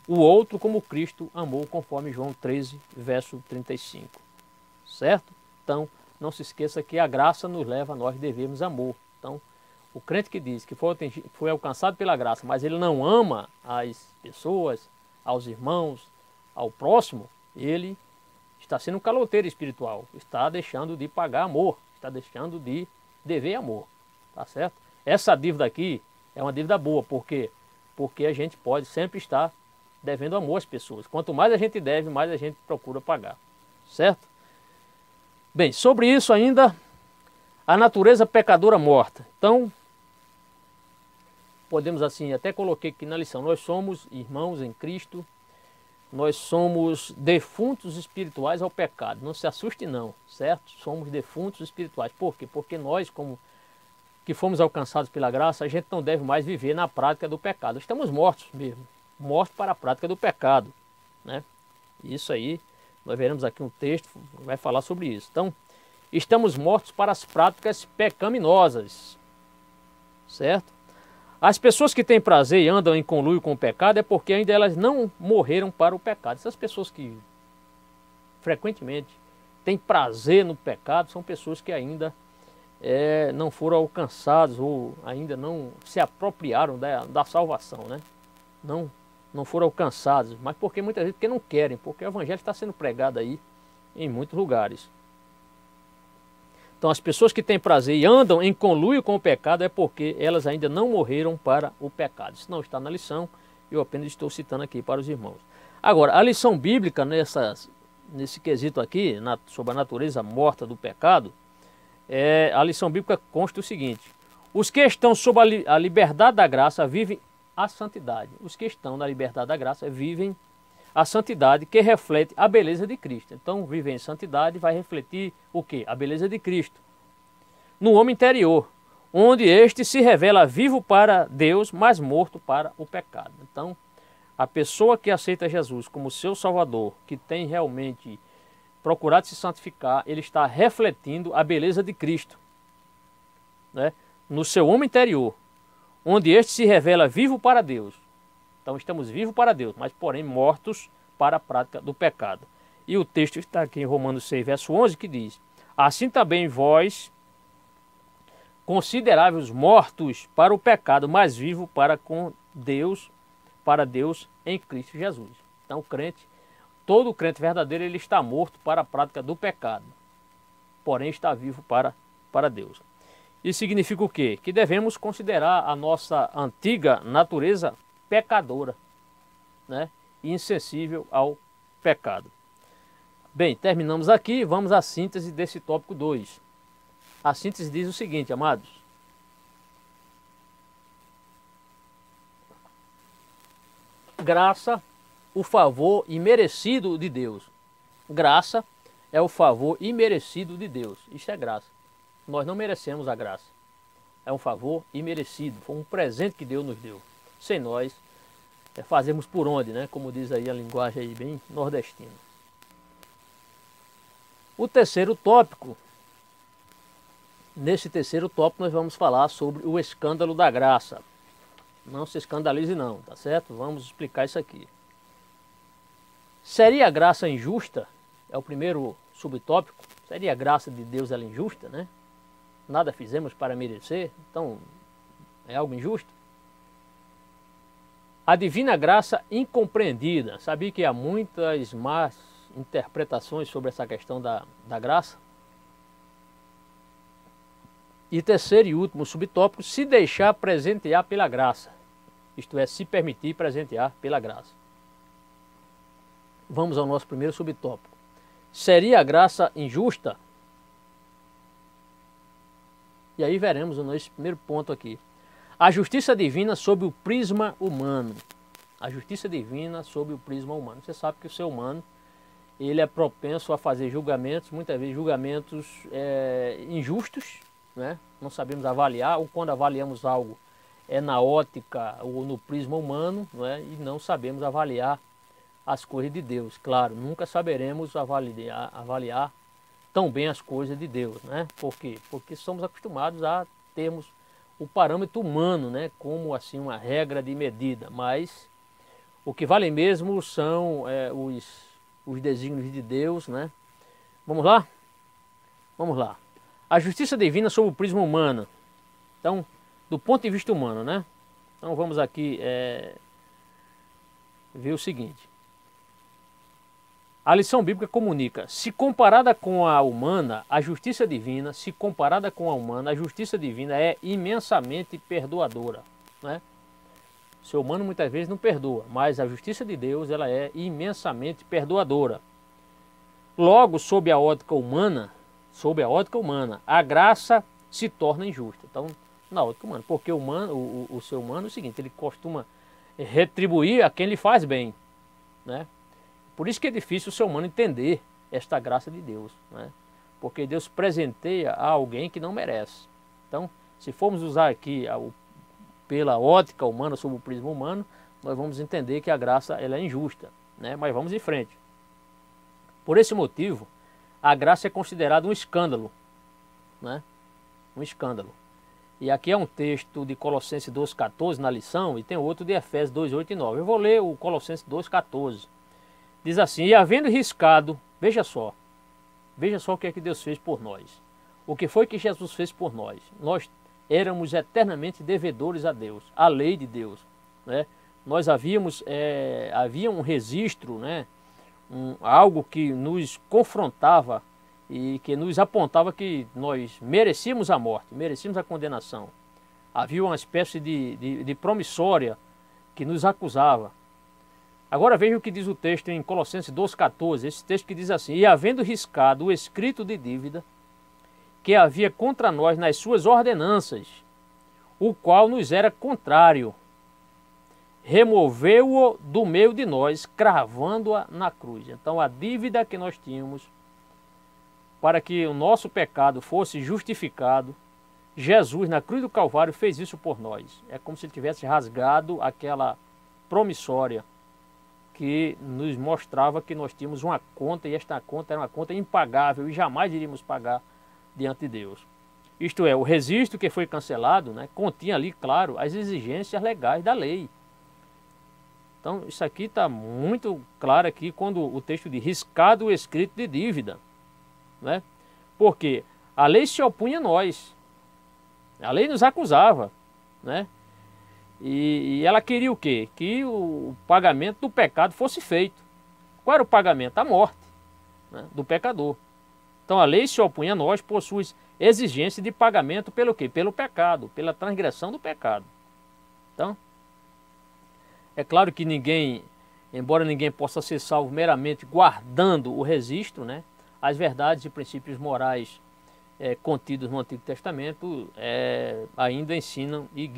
o outro como Cristo amou, conforme João 13, verso 35. Certo? Então, não se esqueça que a graça nos leva a nós devermos amor. Então, o crente que diz que foi alcançado pela graça, mas ele não ama as pessoas, aos irmãos, ao próximo, ele está sendo um caloteiro espiritual, está deixando de pagar amor, está deixando de dever amor, tá certo? Essa dívida aqui é uma dívida boa, por quê? Porque a gente pode sempre estar devendo amor às pessoas. Quanto mais a gente deve, mais a gente procura pagar, certo? Bem, sobre isso ainda, a natureza pecadora morta. Então, podemos assim, até coloquei aqui na lição, nós somos irmãos em Cristo, nós somos defuntos espirituais ao pecado. Não se assuste não, certo? Somos defuntos espirituais. Por quê? Porque nós, como que fomos alcançados pela graça, a gente não deve mais viver na prática do pecado. Estamos mortos mesmo, mortos para a prática do pecado, né? Isso aí, nós veremos aqui um texto que vai falar sobre isso. Então, estamos mortos para as práticas pecaminosas, certo? As pessoas que têm prazer e andam em conluio com o pecado é porque ainda elas não morreram para o pecado. Essas pessoas que frequentemente têm prazer no pecado são pessoas que ainda não foram alcançadas ou ainda não se apropriaram da salvação, né? Não foram alcançados, mas muitas vezes porque não querem, porque o evangelho está sendo pregado aí em muitos lugares. Então as pessoas que têm prazer e andam em conluio com o pecado é porque elas ainda não morreram para o pecado. Isso não está na lição, eu apenas estou citando aqui para os irmãos. Agora, a lição bíblica nesse quesito aqui, sobre a natureza morta do pecado, a lição bíblica consta o seguinte: os que estão sob a liberdade da graça vivem a santidade. Os que estão na liberdade da graça vivem a santidade que reflete a beleza de Cristo. Então, viver em santidade vai refletir o quê? A beleza de Cristo no homem interior, onde este se revela vivo para Deus, mas morto para o pecado. Então, a pessoa que aceita Jesus como seu Salvador, que tem realmente procurado se santificar, ele está refletindo a beleza de Cristo, né? No seu homem interior, onde este se revela vivo para Deus. Então estamos vivos para Deus, mas porém mortos para a prática do pecado. E o texto está aqui em Romanos 6, verso 11, que diz: assim também vós, consideráveis mortos para o pecado, mas vivos para Deus em Cristo Jesus. Então o crente, todo crente verdadeiro, ele está morto para a prática do pecado, porém está vivo para Deus. Isso significa o quê? Que devemos considerar a nossa antiga natureza pecadora, né? E insensível ao pecado. Bem, terminamos aqui, vamos à síntese desse tópico 2. A síntese diz o seguinte, amados: graça, o favor imerecido de Deus. Graça é o favor imerecido de Deus. Isso é graça. Nós não merecemos a graça. É um favor imerecido. Foi um presente que Deus nos deu. Sem nós fazemos por onde, né? Como diz aí a linguagem aí bem nordestina. O terceiro tópico. Nesse terceiro tópico nós vamos falar sobre o escândalo da graça. Não se escandalize não, tá certo? Vamos explicar isso aqui. Seria a graça injusta? É o primeiro subtópico. Seria a graça de Deus ela injusta, né? Nada fizemos para merecer, então é algo injusto? A divina graça incompreendida. Sabia que há muitas más interpretações sobre essa questão da graça? E terceiro e último subtópico, se deixar presentear pela graça. Isto é, se permitir presentear pela graça. Vamos ao nosso primeiro subtópico. Seria a graça injusta? E aí veremos o nosso primeiro ponto aqui. A justiça divina sob o prisma humano. A justiça divina sob o prisma humano. Você sabe que o ser humano, ele é propenso a fazer julgamentos, muitas vezes julgamentos injustos, né? Não sabemos avaliar, ou quando avaliamos algo é na ótica ou no prisma humano, né? E não sabemos avaliar as coisas de Deus. Claro, nunca saberemos avaliar tão bem as coisas de Deus, né? Por quê? Porque somos acostumados a termos o parâmetro humano, né, como assim uma regra de medida, mas o que vale mesmo são os desígnios de Deus, né? Vamos lá? Vamos lá. A justiça divina sob o prisma humano. Então, do ponto de vista humano, né? Então vamos aqui ver o seguinte. A lição bíblica comunica: se comparada com a humana, a justiça divina, a justiça divina é imensamente perdoadora, né? O ser humano muitas vezes não perdoa, mas a justiça de Deus, ela é imensamente perdoadora. Logo, sob a ótica humana, a graça se torna injusta. Então, na ótica humana, porque o ser humano é o seguinte, ele costuma retribuir a quem lhe faz bem, né? Por isso que é difícil o ser humano entender esta graça de Deus, né? Porque Deus presenteia a alguém que não merece. Então, se formos usar aqui pela ótica humana, sob o prisma humano, nós vamos entender que a graça ela é injusta, né? Mas vamos em frente. Por esse motivo, a graça é considerada um escândalo, né? Um escândalo. E aqui é um texto de Colossenses 2,14 na lição, e tem outro de Efésios 2,8 e 9. Eu vou ler o Colossenses 2,14. Diz assim: e havendo riscado, veja só o que é que Deus fez por nós. O que foi que Jesus fez por nós? Nós éramos eternamente devedores a Deus, à lei de Deus, né? Nós havia um registro, né? Algo que nos confrontava e que nos apontava que nós merecíamos a morte, merecíamos a condenação. Havia uma espécie de promissória que nos acusava. Agora veja o que diz o texto em Colossenses 2,14, esse texto que diz assim: e havendo riscado o escrito de dívida que havia contra nós nas suas ordenanças, o qual nos era contrário, removeu-o do meio de nós, cravando-a na cruz. Então a dívida que nós tínhamos, para que o nosso pecado fosse justificado, Jesus na cruz do Calvário fez isso por nós. É como se ele tivesse rasgado aquela promissória que nos mostrava que nós tínhamos uma conta, e esta conta era uma conta impagável e jamais iríamos pagar diante de Deus. Isto é, o registro que foi cancelado, né, continha ali, claro, as exigências legais da lei. Então, isso aqui está muito claro aqui quando o texto diz riscado o escrito de dívida, né? Porque a lei se opunha a nós, a lei nos acusava, né? E ela queria o quê? Que o pagamento do pecado fosse feito. Qual era o pagamento? A morte, né, do pecador. Então a lei se opunha a nós por suas exigências de pagamento pelo quê? Pelo pecado, pela transgressão do pecado. Então, é claro que ninguém, embora ninguém possa ser salvo meramente guardando o registro, né, as verdades e princípios morais contidos no Antigo Testamento ainda ensinam e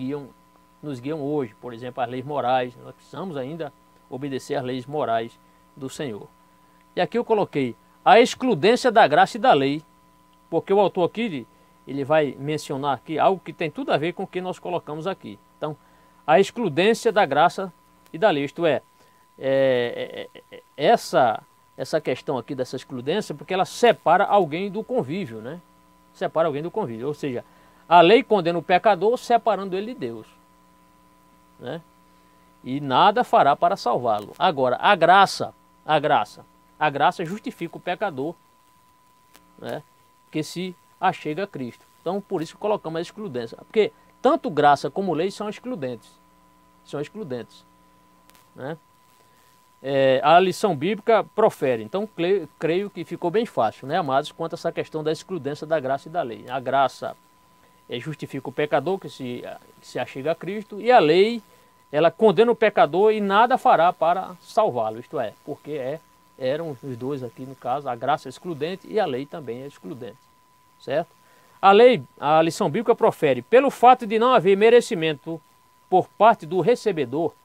nos guiam hoje. Por exemplo, as leis morais, nós precisamos ainda obedecer às leis morais do Senhor. E aqui eu coloquei a excludência da graça e da lei, porque o autor aqui ele vai mencionar aqui algo que tem tudo a ver com o que nós colocamos aqui. Então, a excludência da graça e da lei, isto é essa questão aqui dessa excludência, porque ela separa alguém do convívio, né? Separa alguém do convívio, ou seja, a lei condena o pecador separando ele de Deus, né? E nada fará para salvá-lo. Agora, a graça justifica o pecador, né, que se achega a Cristo. Então, por isso que colocamos a excludência, porque tanto graça como lei são excludentes, né? A lição bíblica profere. Então, creio que ficou bem fácil, né, amados, quanto a essa questão da excludência da graça e da lei. A graça justifica o pecador que se achega a Cristo, e a lei, ela condena o pecador e nada fará para salvá-lo, isto é, porque eram os dois aqui no caso, a graça é excludente e a lei também é excludente, certo? A lição bíblica profere: pelo fato de não haver merecimento por parte do recebedor,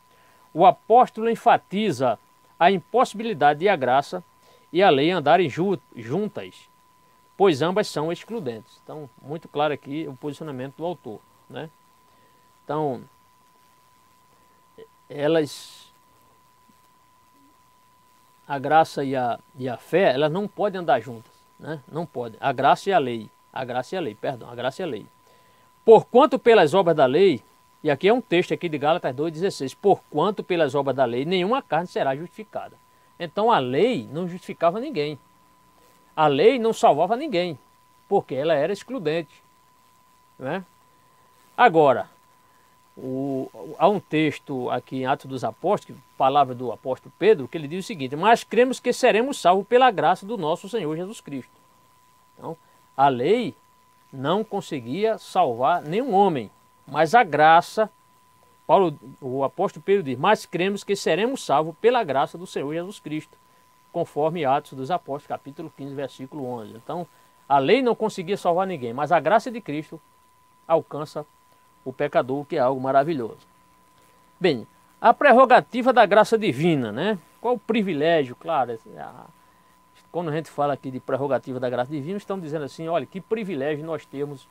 o apóstolo enfatiza a impossibilidade de a graça e a lei andarem juntas, pois ambas são excludentes. Então, muito claro aqui o posicionamento do autor, né? Então, a graça e a fé, elas não podem andar juntas, né? Não podem. A graça e a lei, perdão, a graça e a lei. Porquanto pelas obras da lei, e aqui é um texto aqui de Gálatas 2,16, porquanto pelas obras da lei nenhuma carne será justificada. Então a lei não justificava ninguém. A lei não salvava ninguém, porque ela era excludente, né? Agora, há um texto aqui em Atos dos Apóstolos, palavra do apóstolo Pedro, que ele diz o seguinte: mas cremos que seremos salvos pela graça do nosso Senhor Jesus Cristo. Então, a lei não conseguia salvar nenhum homem, mas a graça, o apóstolo Pedro diz: mas cremos que seremos salvos pela graça do Senhor Jesus Cristo, conforme Atos dos Apóstolos, capítulo 15, versículo 11. Então, a lei não conseguia salvar ninguém, mas a graça de Cristo alcança o pecador, que é algo maravilhoso. Bem, a prerrogativa da graça divina, né? Qual o privilégio? Claro, quando a gente fala aqui de prerrogativa da graça divina, estamos dizendo assim: olha, que privilégio nós temos,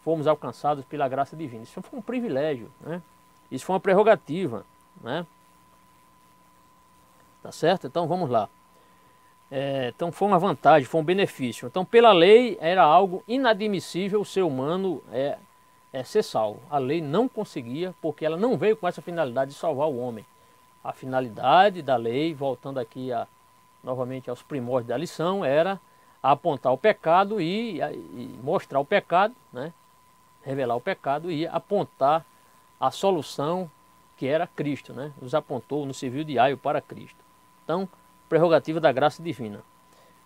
fomos alcançados pela graça divina. Isso foi um privilégio, né? Isso foi uma prerrogativa, né? Tá certo? Então vamos lá. Então foi uma vantagem, foi um benefício. Então, pela lei era algo inadmissível o ser humano ser salvo. A lei não conseguia, porque ela não veio com essa finalidade de salvar o homem. A finalidade da lei, voltando aqui novamente aos primórdios da lição, era apontar o pecado e mostrar o pecado, né? Revelar o pecado e apontar a solução, que era Cristo, né? Nos apontou, nos serviu de aio para Cristo. Então, prerrogativa da graça divina.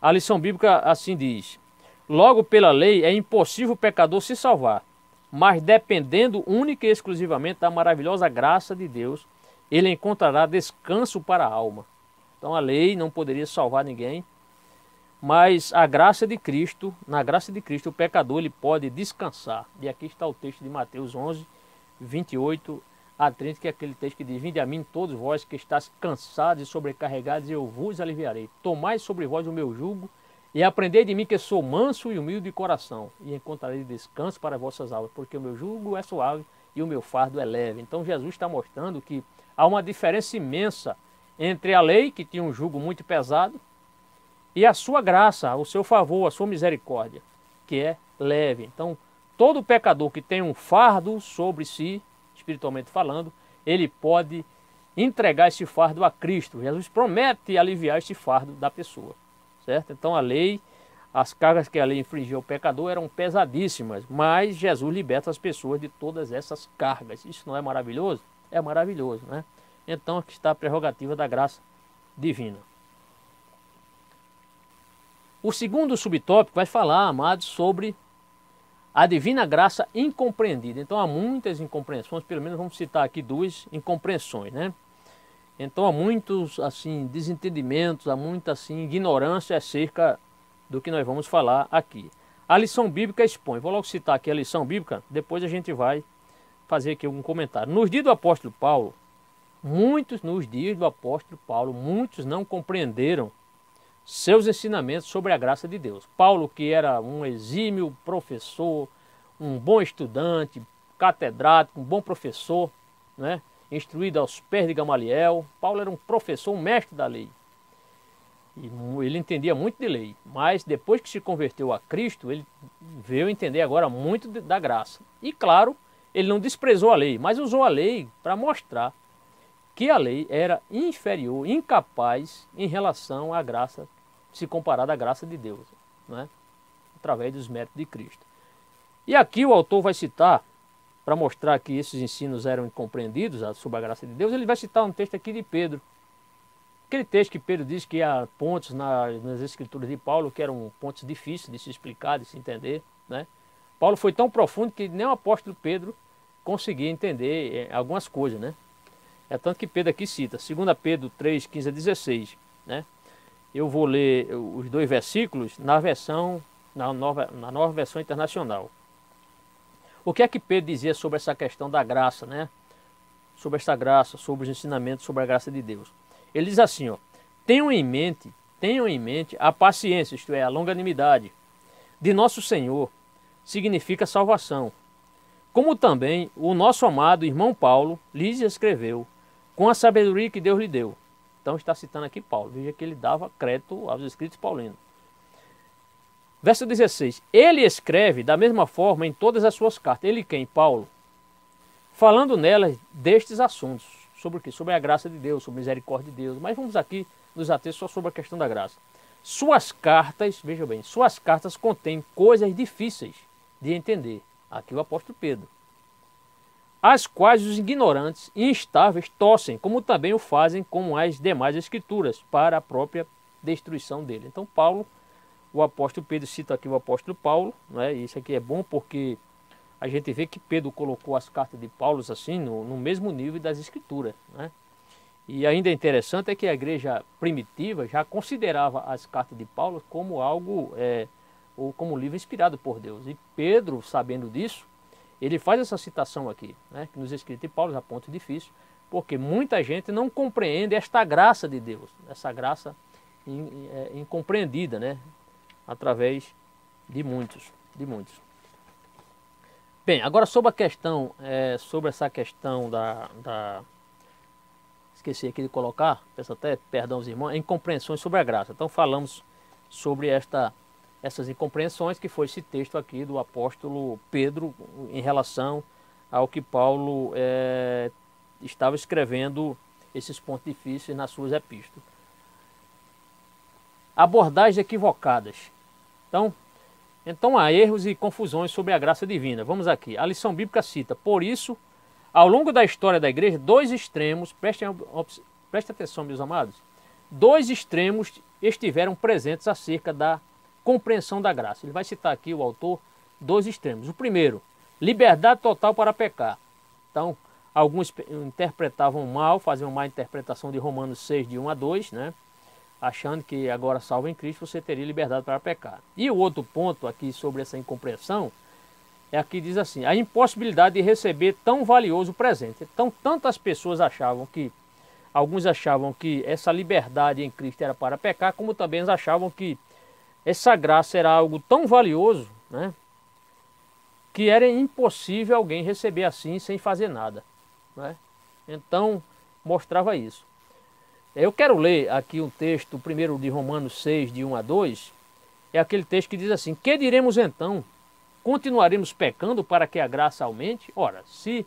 A lição bíblica assim diz: logo pela lei é impossível o pecador se salvar, mas dependendo única e exclusivamente da maravilhosa graça de Deus, ele encontrará descanso para a alma. Então a lei não poderia salvar ninguém, mas a graça de Cristo, na graça de Cristo, o pecador ele pode descansar. E aqui está o texto de Mateus 11, 28 a 30, que é aquele texto que diz: vinde a mim todos vós que estáis cansados e sobrecarregados, e eu vos aliviarei. Tomai sobre vós o meu jugo, e aprendei de mim, que sou manso e humilde de coração, e encontrarei descanso para vossas almas, porque o meu jugo é suave e o meu fardo é leve. Então Jesus está mostrando que há uma diferença imensa entre a lei, que tinha um jugo muito pesado, e a sua graça, o seu favor, a sua misericórdia, que é leve. Então, todo pecador que tem um fardo sobre si, espiritualmente falando, ele pode entregar esse fardo a Cristo. Jesus promete aliviar esse fardo da pessoa, certo? Então a lei, as cargas que a lei infligia ao pecador eram pesadíssimas, mas Jesus liberta as pessoas de todas essas cargas. Isso não é maravilhoso? É maravilhoso, né? Então aqui está a prerrogativa da graça divina. O segundo subtópico vai falar, amados, sobre a divina graça incompreendida. Então há muitas incompreensões, pelo menos vamos citar aqui duas incompreensões, né? Então há muitos assim desentendimentos, há muita assim ignorância acerca do que nós vamos falar aqui. A lição bíblica expõe, vou logo citar aqui a lição bíblica, depois a gente vai fazer aqui algum comentário. Nos dias do apóstolo Paulo, muitos não compreenderam seus ensinamentos sobre a graça de Deus. Paulo, que era um exímio professor, um bom estudante, catedrático, um bom professor, né? Instruído aos pés de Gamaliel. Paulo era um professor, um mestre da lei. E ele entendia muito de lei, mas depois que se converteu a Cristo, ele veio entender agora muito da graça. E claro, ele não desprezou a lei, mas usou a lei para mostrar que a lei era inferior, incapaz em relação à graça, se comparada à graça de Deus, né? Através dos méritos de Cristo. E aqui o autor vai citar, para mostrar que esses ensinos eram incompreendidos sobre a graça de Deus, ele vai citar um texto aqui de Pedro. Aquele texto que Pedro diz que há pontos nas escrituras de Paulo que eram pontos difíceis de se explicar, de se entender, né? Paulo foi tão profundo que nem o apóstolo Pedro conseguia entender algumas coisas, né? É tanto que Pedro aqui cita, 2 Pedro 3, 15 a 16, né? Eu vou ler os dois versículos na nova versão internacional. O que é que Pedro dizia sobre essa questão da graça, né? Sobre essa graça, sobre os ensinamentos sobre a graça de Deus. Ele diz assim, ó: tenham em mente a paciência, isto é, a longanimidade de nosso Senhor, significa salvação. Como também o nosso amado irmão Paulo lhes escreveu, com a sabedoria que Deus lhe deu. Então está citando aqui Paulo, veja que ele dava crédito aos escritos paulinos. Verso 16, ele escreve da mesma forma em todas as suas cartas. Ele quem? Paulo. Falando nelas destes assuntos. Sobre o quê? Sobre a graça de Deus, sobre a misericórdia de Deus. Mas vamos aqui nos ater só sobre a questão da graça. Suas cartas, veja bem, suas cartas contêm coisas difíceis de entender. Aqui o apóstolo Pedro. As quais os ignorantes e instáveis torcem, como também o fazem com as demais escrituras, para a própria destruição dele. Então Paulo, o apóstolo Pedro cita aqui o apóstolo Paulo, né? Isso aqui é bom porque a gente vê que Pedro colocou as cartas de Paulo assim no mesmo nível das escrituras, né? E ainda interessante é que a igreja primitiva já considerava as cartas de Paulo como algo, ou como livro inspirado por Deus. E Pedro, sabendo disso, ele faz essa citação aqui, né? Que nos escritos de Paulo já ponto difícil, porque muita gente não compreende esta graça de Deus, essa graça incompreendida, né? Através de muitos. Bem, agora sobre a questão, sobre essa questão esqueci aqui de colocar, peço até perdão aos irmãos, incompreensões sobre a graça. Então falamos sobre esta essas incompreensões, que foi esse texto aqui do apóstolo Pedro em relação ao que Paulo estava escrevendo esses pontos difíceis nas suas epístolas. Abordagens equivocadas. Então há erros e confusões sobre a graça divina. Vamos aqui. A lição bíblica cita: por isso, ao longo da história da igreja, dois extremos, prestem atenção, meus amados, dois extremos estiveram presentes acerca da compreensão da graça. Ele vai citar aqui, o autor, dois extremos. O primeiro, liberdade total para pecar. Então, alguns interpretavam mal, faziam má interpretação de Romanos 6, de 1 a 2, né? Achando que agora, salvo em Cristo, você teria liberdade para pecar. E o outro ponto aqui sobre essa incompreensão é aqui, diz assim: a impossibilidade de receber tão valioso presente. Então, tantas pessoas alguns achavam que essa liberdade em Cristo era para pecar, como também achavam que essa graça era algo tão valioso, né, que era impossível alguém receber assim sem fazer nada, né? Então, mostrava isso. Eu quero ler aqui um texto, o primeiro de Romanos 6, de 1 a 2, é aquele texto que diz assim: que diremos então? Continuaremos pecando para que a graça aumente? Ora, se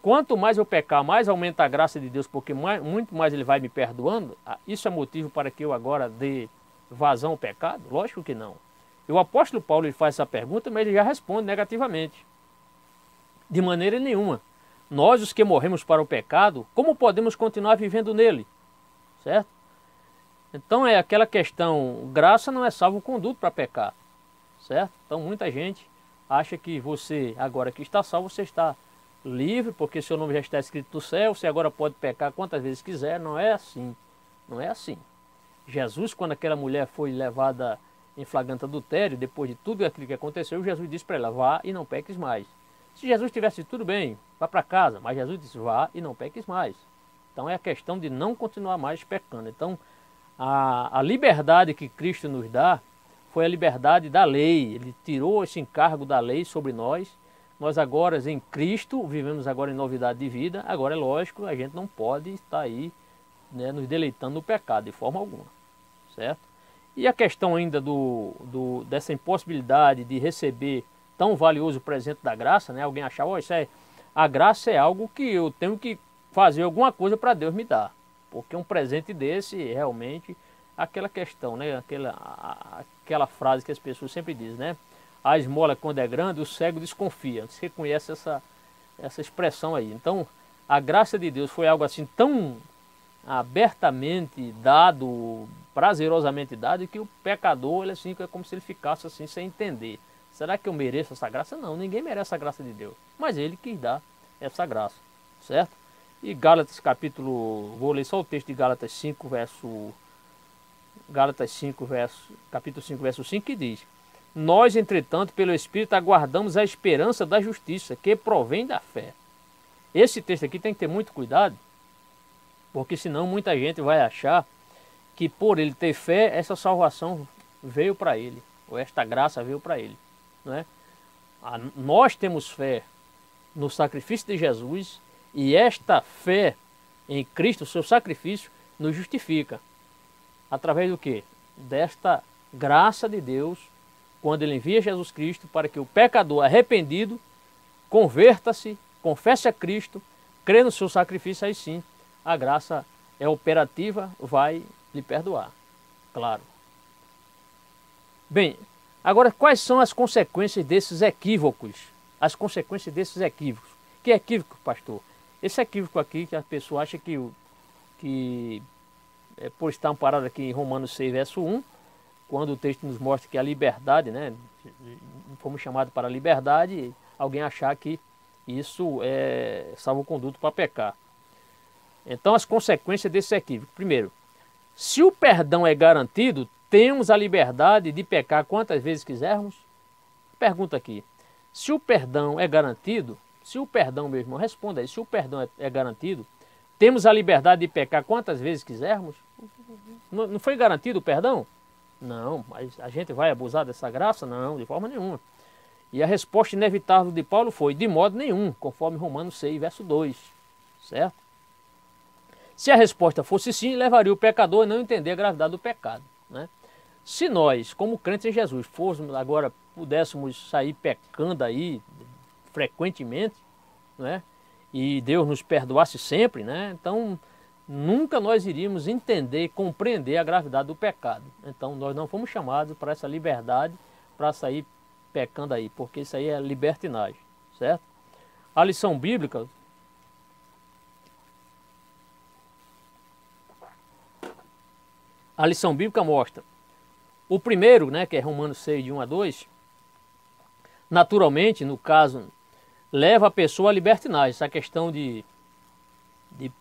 quanto mais eu pecar, mais aumenta a graça de Deus, porque muito mais Ele vai me perdoando, isso é motivo para que eu agora dê vazão ao pecado? Lógico que não. E o apóstolo Paulo, ele faz essa pergunta, mas ele já responde negativamente. De maneira nenhuma. Nós, os que morremos para o pecado, como podemos continuar vivendo nele? Certo? Então é aquela questão, graça não é salvo-conduto para pecar. Certo? Então muita gente acha que você, agora que está salvo, você está livre, porque seu nome já está escrito no céu, você agora pode pecar quantas vezes quiser. Não é assim. Não é assim. Jesus, quando aquela mulher foi levada em flagrante adultério, depois de tudo aquilo que aconteceu, Jesus disse para ela: vá e não peques mais. Se Jesus tivesse tudo bem, vá para casa, mas Jesus disse: vá e não peques mais. Então é a questão de não continuar mais pecando. Então a liberdade que Cristo nos dá foi a liberdade da lei. Ele tirou esse encargo da lei sobre nós. Nós agora em Cristo vivemos agora em novidade de vida. Agora é lógico, a gente não pode estar aí, né, nos deleitando no pecado de forma alguma, certo? E a questão ainda dessa impossibilidade de receber tão valioso presente da graça, né? Alguém achava: oh, a graça é algo que eu tenho que fazer alguma coisa para Deus me dar, porque um presente desse realmente, aquela questão, né? Aquela frase que as pessoas sempre dizem, né? A esmola, quando é grande, o cego desconfia. Você conhece essa expressão aí. Então, a graça de Deus foi algo assim tão abertamente dado, prazerosamente dado, que o pecador, ele assim, é como se ele ficasse assim sem entender. Será que eu mereço essa graça? Não, ninguém merece a graça de Deus, mas Ele quis dar essa graça, certo? E Gálatas capítulo, vou ler só o texto de Gálatas 5, capítulo 5, verso 5, que diz: nós, entretanto, pelo Espírito aguardamos a esperança da justiça, que provém da fé. Esse texto aqui tem que ter muito cuidado, porque senão muita gente vai achar que por ele ter fé, essa salvação veio para ele, ou esta graça veio para ele, não é? Nós temos fé no sacrifício de Jesus, e esta fé em Cristo, o seu sacrifício, nos justifica. Através do quê? Desta graça de Deus, quando Ele envia Jesus Cristo para que o pecador arrependido converta-se, confesse a Cristo, crê no seu sacrifício, aí sim a graça é operativa, vai lhe perdoar, claro. Bem, agora quais são as consequências desses equívocos? As consequências desses equívocos. Que equívoco, pastor? Esse equívoco aqui, que a pessoa acha que por estar amparado aqui em Romanos 6, verso 1, quando o texto nos mostra que a liberdade, né, fomos chamados para a liberdade, alguém achar que isso é salvo-conduto para pecar. Então, as consequências desse equívoco. Primeiro, se o perdão é garantido, temos a liberdade de pecar quantas vezes quisermos? Pergunta aqui. Se o perdão é garantido, se o perdão mesmo, responda aí, se o perdão é garantido, temos a liberdade de pecar quantas vezes quisermos? Não foi garantido o perdão? Não, mas a gente vai abusar dessa graça? Não, de forma nenhuma. E a resposta inevitável de Paulo foi: de modo nenhum, conforme Romanos 6, verso 2, certo? Se a resposta fosse sim, levaria o pecador a não entender a gravidade do pecado, né? Se nós, como crentes em Jesus, fôssemos agora, pudéssemos sair pecando aí frequentemente, né? E Deus nos perdoasse sempre, né? Então nunca nós iríamos entender e compreender a gravidade do pecado. Então nós não fomos chamados para essa liberdade, para sair pecando aí, porque isso aí é libertinagem, certo? A lição bíblica mostra o primeiro, né, que é Romanos 6, de 1 a 2, naturalmente, no caso, leva a pessoa à libertinagem, essa questão de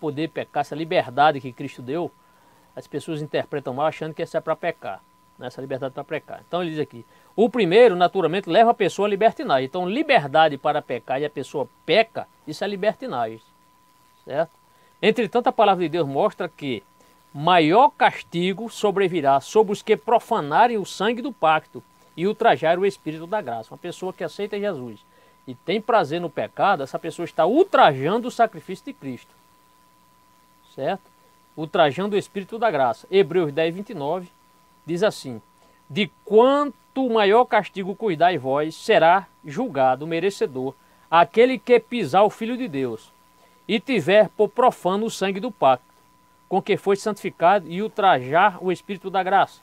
poder pecar, essa liberdade que Cristo deu, as pessoas interpretam mal achando que essa é para pecar, né, essa liberdade para pecar. Então ele diz aqui, o primeiro, naturalmente, leva a pessoa à libertinagem. Então, liberdade para pecar e a pessoa peca, isso é libertinagem, certo? Entretanto, a palavra de Deus mostra que maior castigo sobrevirá sobre os que profanarem o sangue do pacto e ultrajarem o Espírito da graça. Uma pessoa que aceita Jesus e tem prazer no pecado, essa pessoa está ultrajando o sacrifício de Cristo, certo? Ultrajando o Espírito da graça. Hebreus 10, 29 diz assim, de quanto maior castigo cuidai vós, será julgado merecedor aquele que pisar o Filho de Deus e tiver por profano o sangue do pacto, com que foi santificado e ultrajar o Espírito da graça.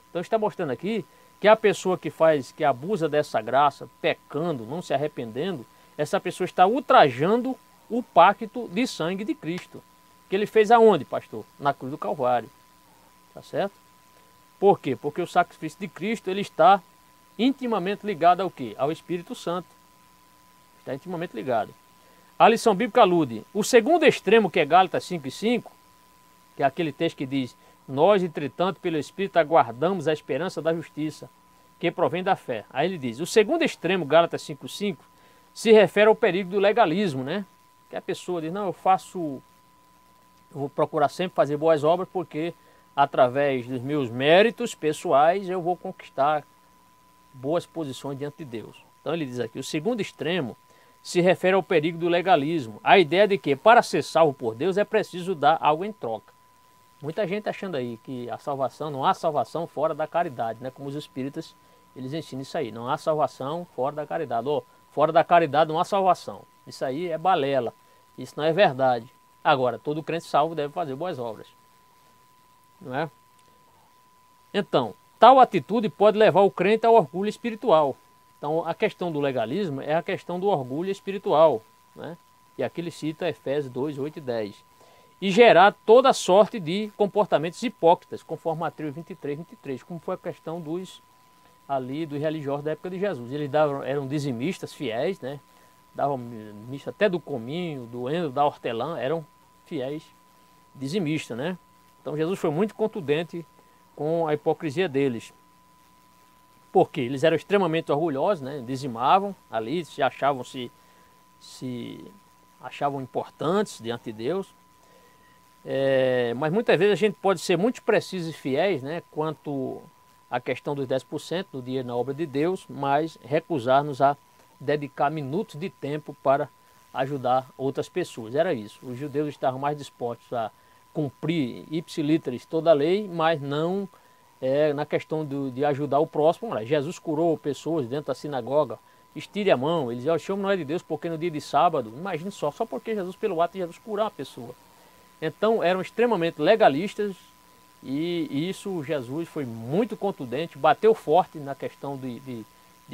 Então está mostrando aqui que a pessoa que abusa dessa graça, pecando, não se arrependendo, essa pessoa está ultrajando o pacto de sangue de Cristo. Que ele fez aonde, pastor? Na cruz do Calvário. Tá certo? Por quê? Porque o sacrifício de Cristo ele está intimamente ligado ao quê? Ao Espírito Santo. Está intimamente ligado. A lição bíblica alude. O segundo extremo, que é Gálatas 5:5, que é aquele texto que diz, nós, entretanto, pelo Espírito aguardamos a esperança da justiça, que provém da fé. Aí ele diz, o segundo extremo, Gálatas 5:5, se refere ao perigo do legalismo, né? Que a pessoa diz, não, eu vou procurar sempre fazer boas obras, porque através dos meus méritos pessoais eu vou conquistar boas posições diante de Deus. Então ele diz aqui, o segundo extremo se refere ao perigo do legalismo. A ideia de que para ser salvo por Deus é preciso dar algo em troca. Muita gente achando aí que a salvação, não há salvação fora da caridade, né? Como os espíritas, eles ensinam isso aí. Não há salvação fora da caridade. Ou fora da caridade não há salvação. Isso aí é balela. Isso não é verdade. Agora, todo crente salvo deve fazer boas obras. Não é? Então, tal atitude pode levar o crente ao orgulho espiritual. Então, a questão do legalismo é a questão do orgulho espiritual, né? E aqui ele cita Efésios 2, 8 e 10. E gerar toda sorte de comportamentos hipócritas, conforme Mateus 23, 23, como foi a questão dos religiosos da época de Jesus. Eles eram dizimistas fiéis, né? Davam missa até do cominho, do endo, da hortelã, eram fiéis dizimistas, né? Então Jesus foi muito contundente com a hipocrisia deles. Porque eles eram extremamente orgulhosos, né? Dizimavam ali, se achavam importantes diante de Deus. Mas muitas vezes a gente pode ser muito preciso e fiéis, né? Quanto à questão dos 10% do dinheiro na obra de Deus, mas recusar-nos a dedicar minutos de tempo para ajudar outras pessoas. Era isso. Os judeus estavam mais dispostos a cumprir ipsiliteris toda a lei, mas não na questão de ajudar o próximo. Olha, Jesus curou pessoas dentro da sinagoga, estire a mão, eles diziam, o Senhor não é de Deus porque no dia de sábado, imagine só porque Jesus, pelo ato de Jesus, curar uma pessoa. Então eram extremamente legalistas e isso Jesus foi muito contundente, bateu forte na questão de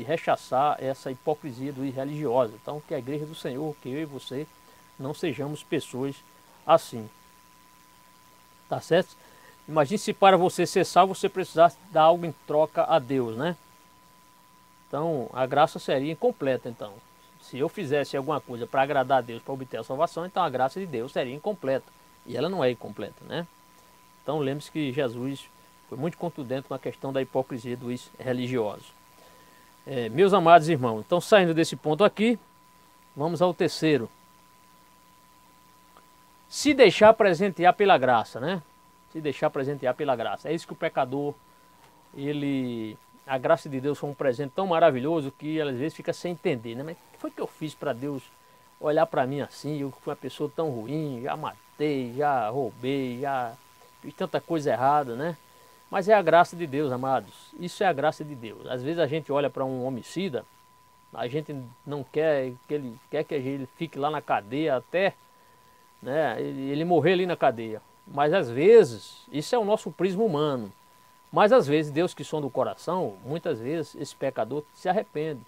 rechaçar essa hipocrisia dos religiosos. Então que a igreja do Senhor, que eu e você, não sejamos pessoas assim. Tá certo? Imagine se para você ser salvo você precisasse dar algo em troca a Deus, né? Então a graça seria incompleta. Então, se eu fizesse alguma coisa para agradar a Deus, para obter a salvação, então a graça de Deus seria incompleta. E ela não é incompleta, né? Então lembre-se que Jesus foi muito contundente com a questão da hipocrisia dos religiosos. Meus amados irmãos, então saindo desse ponto aqui, vamos ao terceiro. Se deixar presentear pela graça, né? Se deixar presentear pela graça. É isso que o pecador, a graça de Deus foi um presente tão maravilhoso que às vezes fica sem entender, né? Mas o que foi que eu fiz para Deus olhar para mim assim? Eu fui uma pessoa tão ruim, já matei, já roubei, já fiz tanta coisa errada, né? Mas é a graça de Deus, amados. Isso é a graça de Deus. Às vezes a gente olha para um homicida, a gente não quer que ele fique lá na cadeia até, né, ele morrer ali na cadeia. Mas às vezes, isso é o nosso prisma humano. Mas às vezes Deus que sonda o coração, muitas vezes esse pecador se arrepende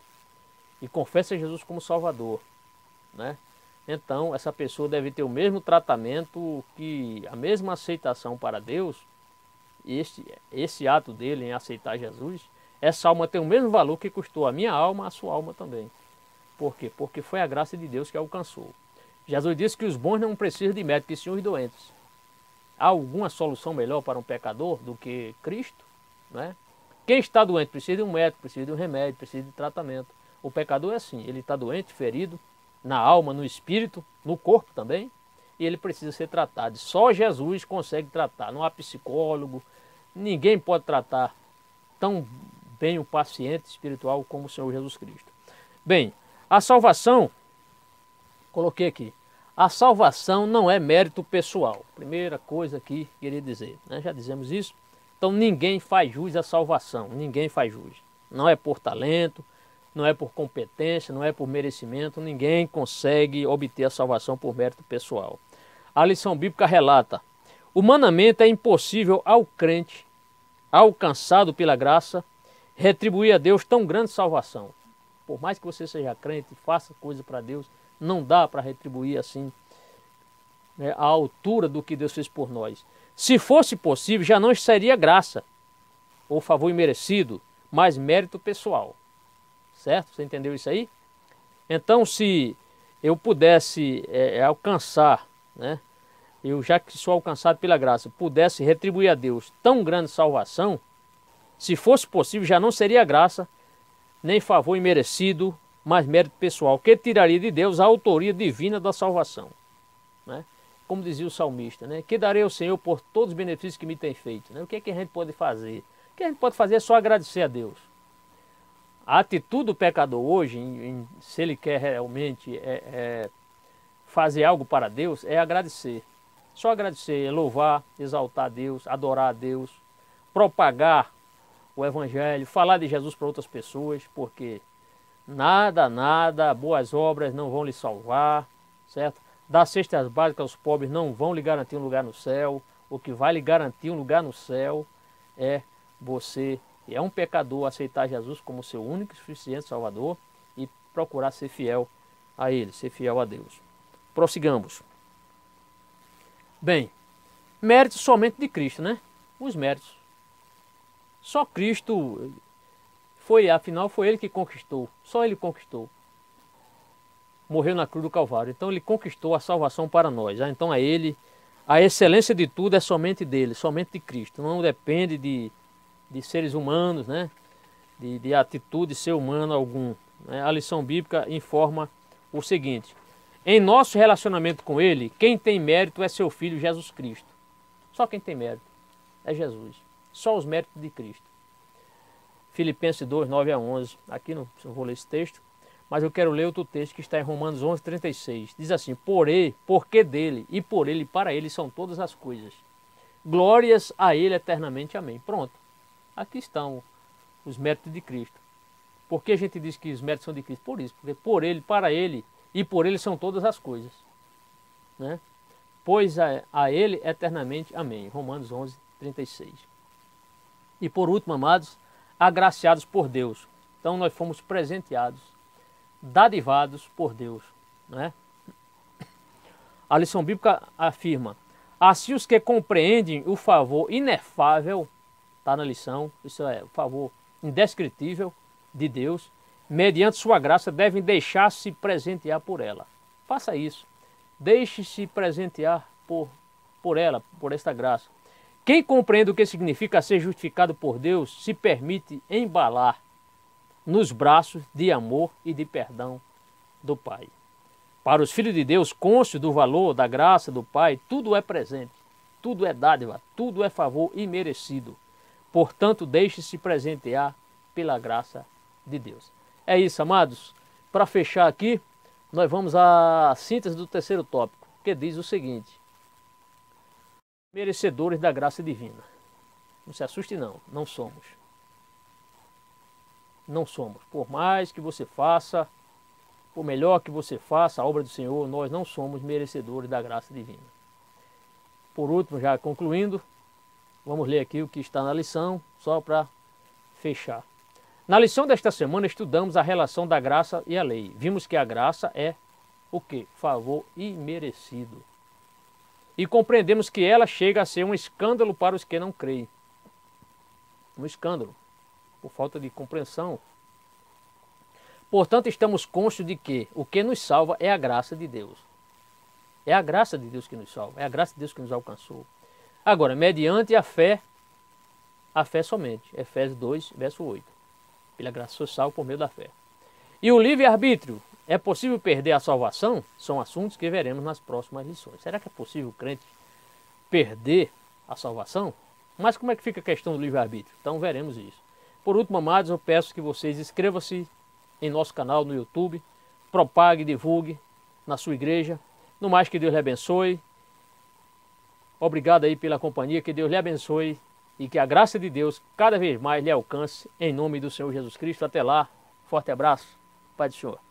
e confessa Jesus como Salvador, né? Então essa pessoa deve ter o mesmo tratamento, a mesma aceitação para Deus. Esse ato dele em aceitar Jesus, essa alma tem o mesmo valor que custou a minha alma, a sua alma também. Por quê? Porque foi a graça de Deus que alcançou. Jesus disse que os bons não precisam de médico, que sim os doentes. Há alguma solução melhor para um pecador do que Cristo, né? Quem está doente precisa de um médico, precisa de um remédio, precisa de tratamento. O pecador é assim, ele está doente, ferido, na alma, no espírito, no corpo também, e ele precisa ser tratado. Só Jesus consegue tratar, não há psicólogo, ninguém pode tratar tão bem o paciente espiritual como o Senhor Jesus Cristo. Bem, a salvação, coloquei aqui, a salvação não é mérito pessoal. Primeira coisa aqui queria dizer, né? Já dizemos isso. Então ninguém faz jus à salvação, ninguém faz jus. Não é por talento, não é por competência, não é por merecimento, ninguém consegue obter a salvação por mérito pessoal. A lição bíblica relata: humanamente é impossível ao crente, alcançado pela graça, retribuir a Deus tão grande salvação. Por mais que você seja crente, faça coisa para Deus, não dá para retribuir assim, né, a altura do que Deus fez por nós. Se fosse possível, já não seria graça ou favor imerecido, mas mérito pessoal. Certo? Você entendeu isso aí? Então, se eu pudesse alcançar, né, eu já que sou alcançado pela graça, pudesse retribuir a Deus tão grande salvação, se fosse possível, já não seria graça, nem favor imerecido, mas mérito pessoal, que tiraria de Deus a autoria divina da salvação, né? Como dizia o salmista, né? Que darei ao Senhor por todos os benefícios que me tem feito, né? O que é que a gente pode fazer? O que a gente pode fazer é só agradecer a Deus. A atitude do pecador hoje, se ele quer realmente fazer algo para Deus, é agradecer. Só agradecer, é louvar, exaltar a Deus, adorar a Deus, propagar o Evangelho, falar de Jesus para outras pessoas, porque nada, boas obras não vão lhe salvar, certo? Dar cestas básicas aos pobres não vão lhe garantir um lugar no céu. O que vai lhe garantir um lugar no céu é você, que é um pecador, aceitar Jesus como seu único e suficiente Salvador e procurar ser fiel a Ele, ser fiel a Deus. Prossigamos. Bem, méritos somente de Cristo, né? Os méritos. Só Cristo afinal foi Ele que conquistou, só Ele conquistou. Morreu na cruz do Calvário, então Ele conquistou a salvação para nós. Então a Ele, a excelência de tudo é somente dele, somente de Cristo. Não depende de seres humanos, né? de atitude ser humano algum. Né? A lição bíblica informa o seguinte: em nosso relacionamento com Ele, quem tem mérito é seu Filho Jesus Cristo. Só quem tem mérito é Jesus. Só os méritos de Cristo. Filipenses 2, 9 a 11. Aqui não vou ler esse texto, mas eu quero ler outro texto que está em Romanos 11, 36. Diz assim: porque dele, e por ele, e para ele são todas as coisas. Glórias a ele eternamente. Amém. Pronto. Aqui estão os méritos de Cristo. Por que a gente diz que os méritos são de Cristo? Por isso, porque por ele, para ele e por ele são todas as coisas. Né? Pois a ele eternamente. Amém. Romanos 11, 36. E por último, amados, agraciados por Deus. Então nós fomos presenteados, dadivados por Deus. Né? A lição bíblica afirma: assim os que compreendem o favor inefável, está na lição, isso é o favor indescritível de Deus, mediante sua graça, devem deixar-se presentear por ela. Faça isso. Deixe-se presentear por ela, por esta graça. Quem compreende o que significa ser justificado por Deus, se permite embalar nos braços de amor e de perdão do Pai. Para os filhos de Deus, cônscios do valor, da graça do Pai, tudo é presente, tudo é dádiva, tudo é favor imerecido. Portanto, deixe-se presentear pela graça de Deus. É isso, amados. Para fechar aqui, nós vamos à síntese do terceiro tópico, que diz o seguinte: merecedores da graça divina. Não se assuste não, não somos. Não somos. Por mais que você faça, por melhor que você faça a obra do Senhor, nós não somos merecedores da graça divina. Por último, já concluindo, vamos ler aqui o que está na lição, só para fechar. Na lição desta semana estudamos a relação da graça e a lei. Vimos que a graça é o quê? Favor imerecido. E compreendemos que ela chega a ser um escândalo para os que não creem. Um escândalo, por falta de compreensão. Portanto, estamos conscientes de que o que nos salva é a graça de Deus. É a graça de Deus que nos salva, é a graça de Deus que nos alcançou. Agora, mediante a fé somente. Efésios 2, verso 8. Pela graça sou salvo por meio da fé. E o livre-arbítrio, é possível perder a salvação? São assuntos que veremos nas próximas lições. Será que é possível o crente perder a salvação? Mas como é que fica a questão do livre-arbítrio? Então veremos isso. Por último, amados, eu peço que vocês inscrevam-se em nosso canal no YouTube, propague, divulgue na sua igreja. No mais, que Deus lhe abençoe. Obrigado aí pela companhia, que Deus lhe abençoe e que a graça de Deus cada vez mais lhe alcance em nome do Senhor Jesus Cristo. Até lá, forte abraço, Pai do Senhor.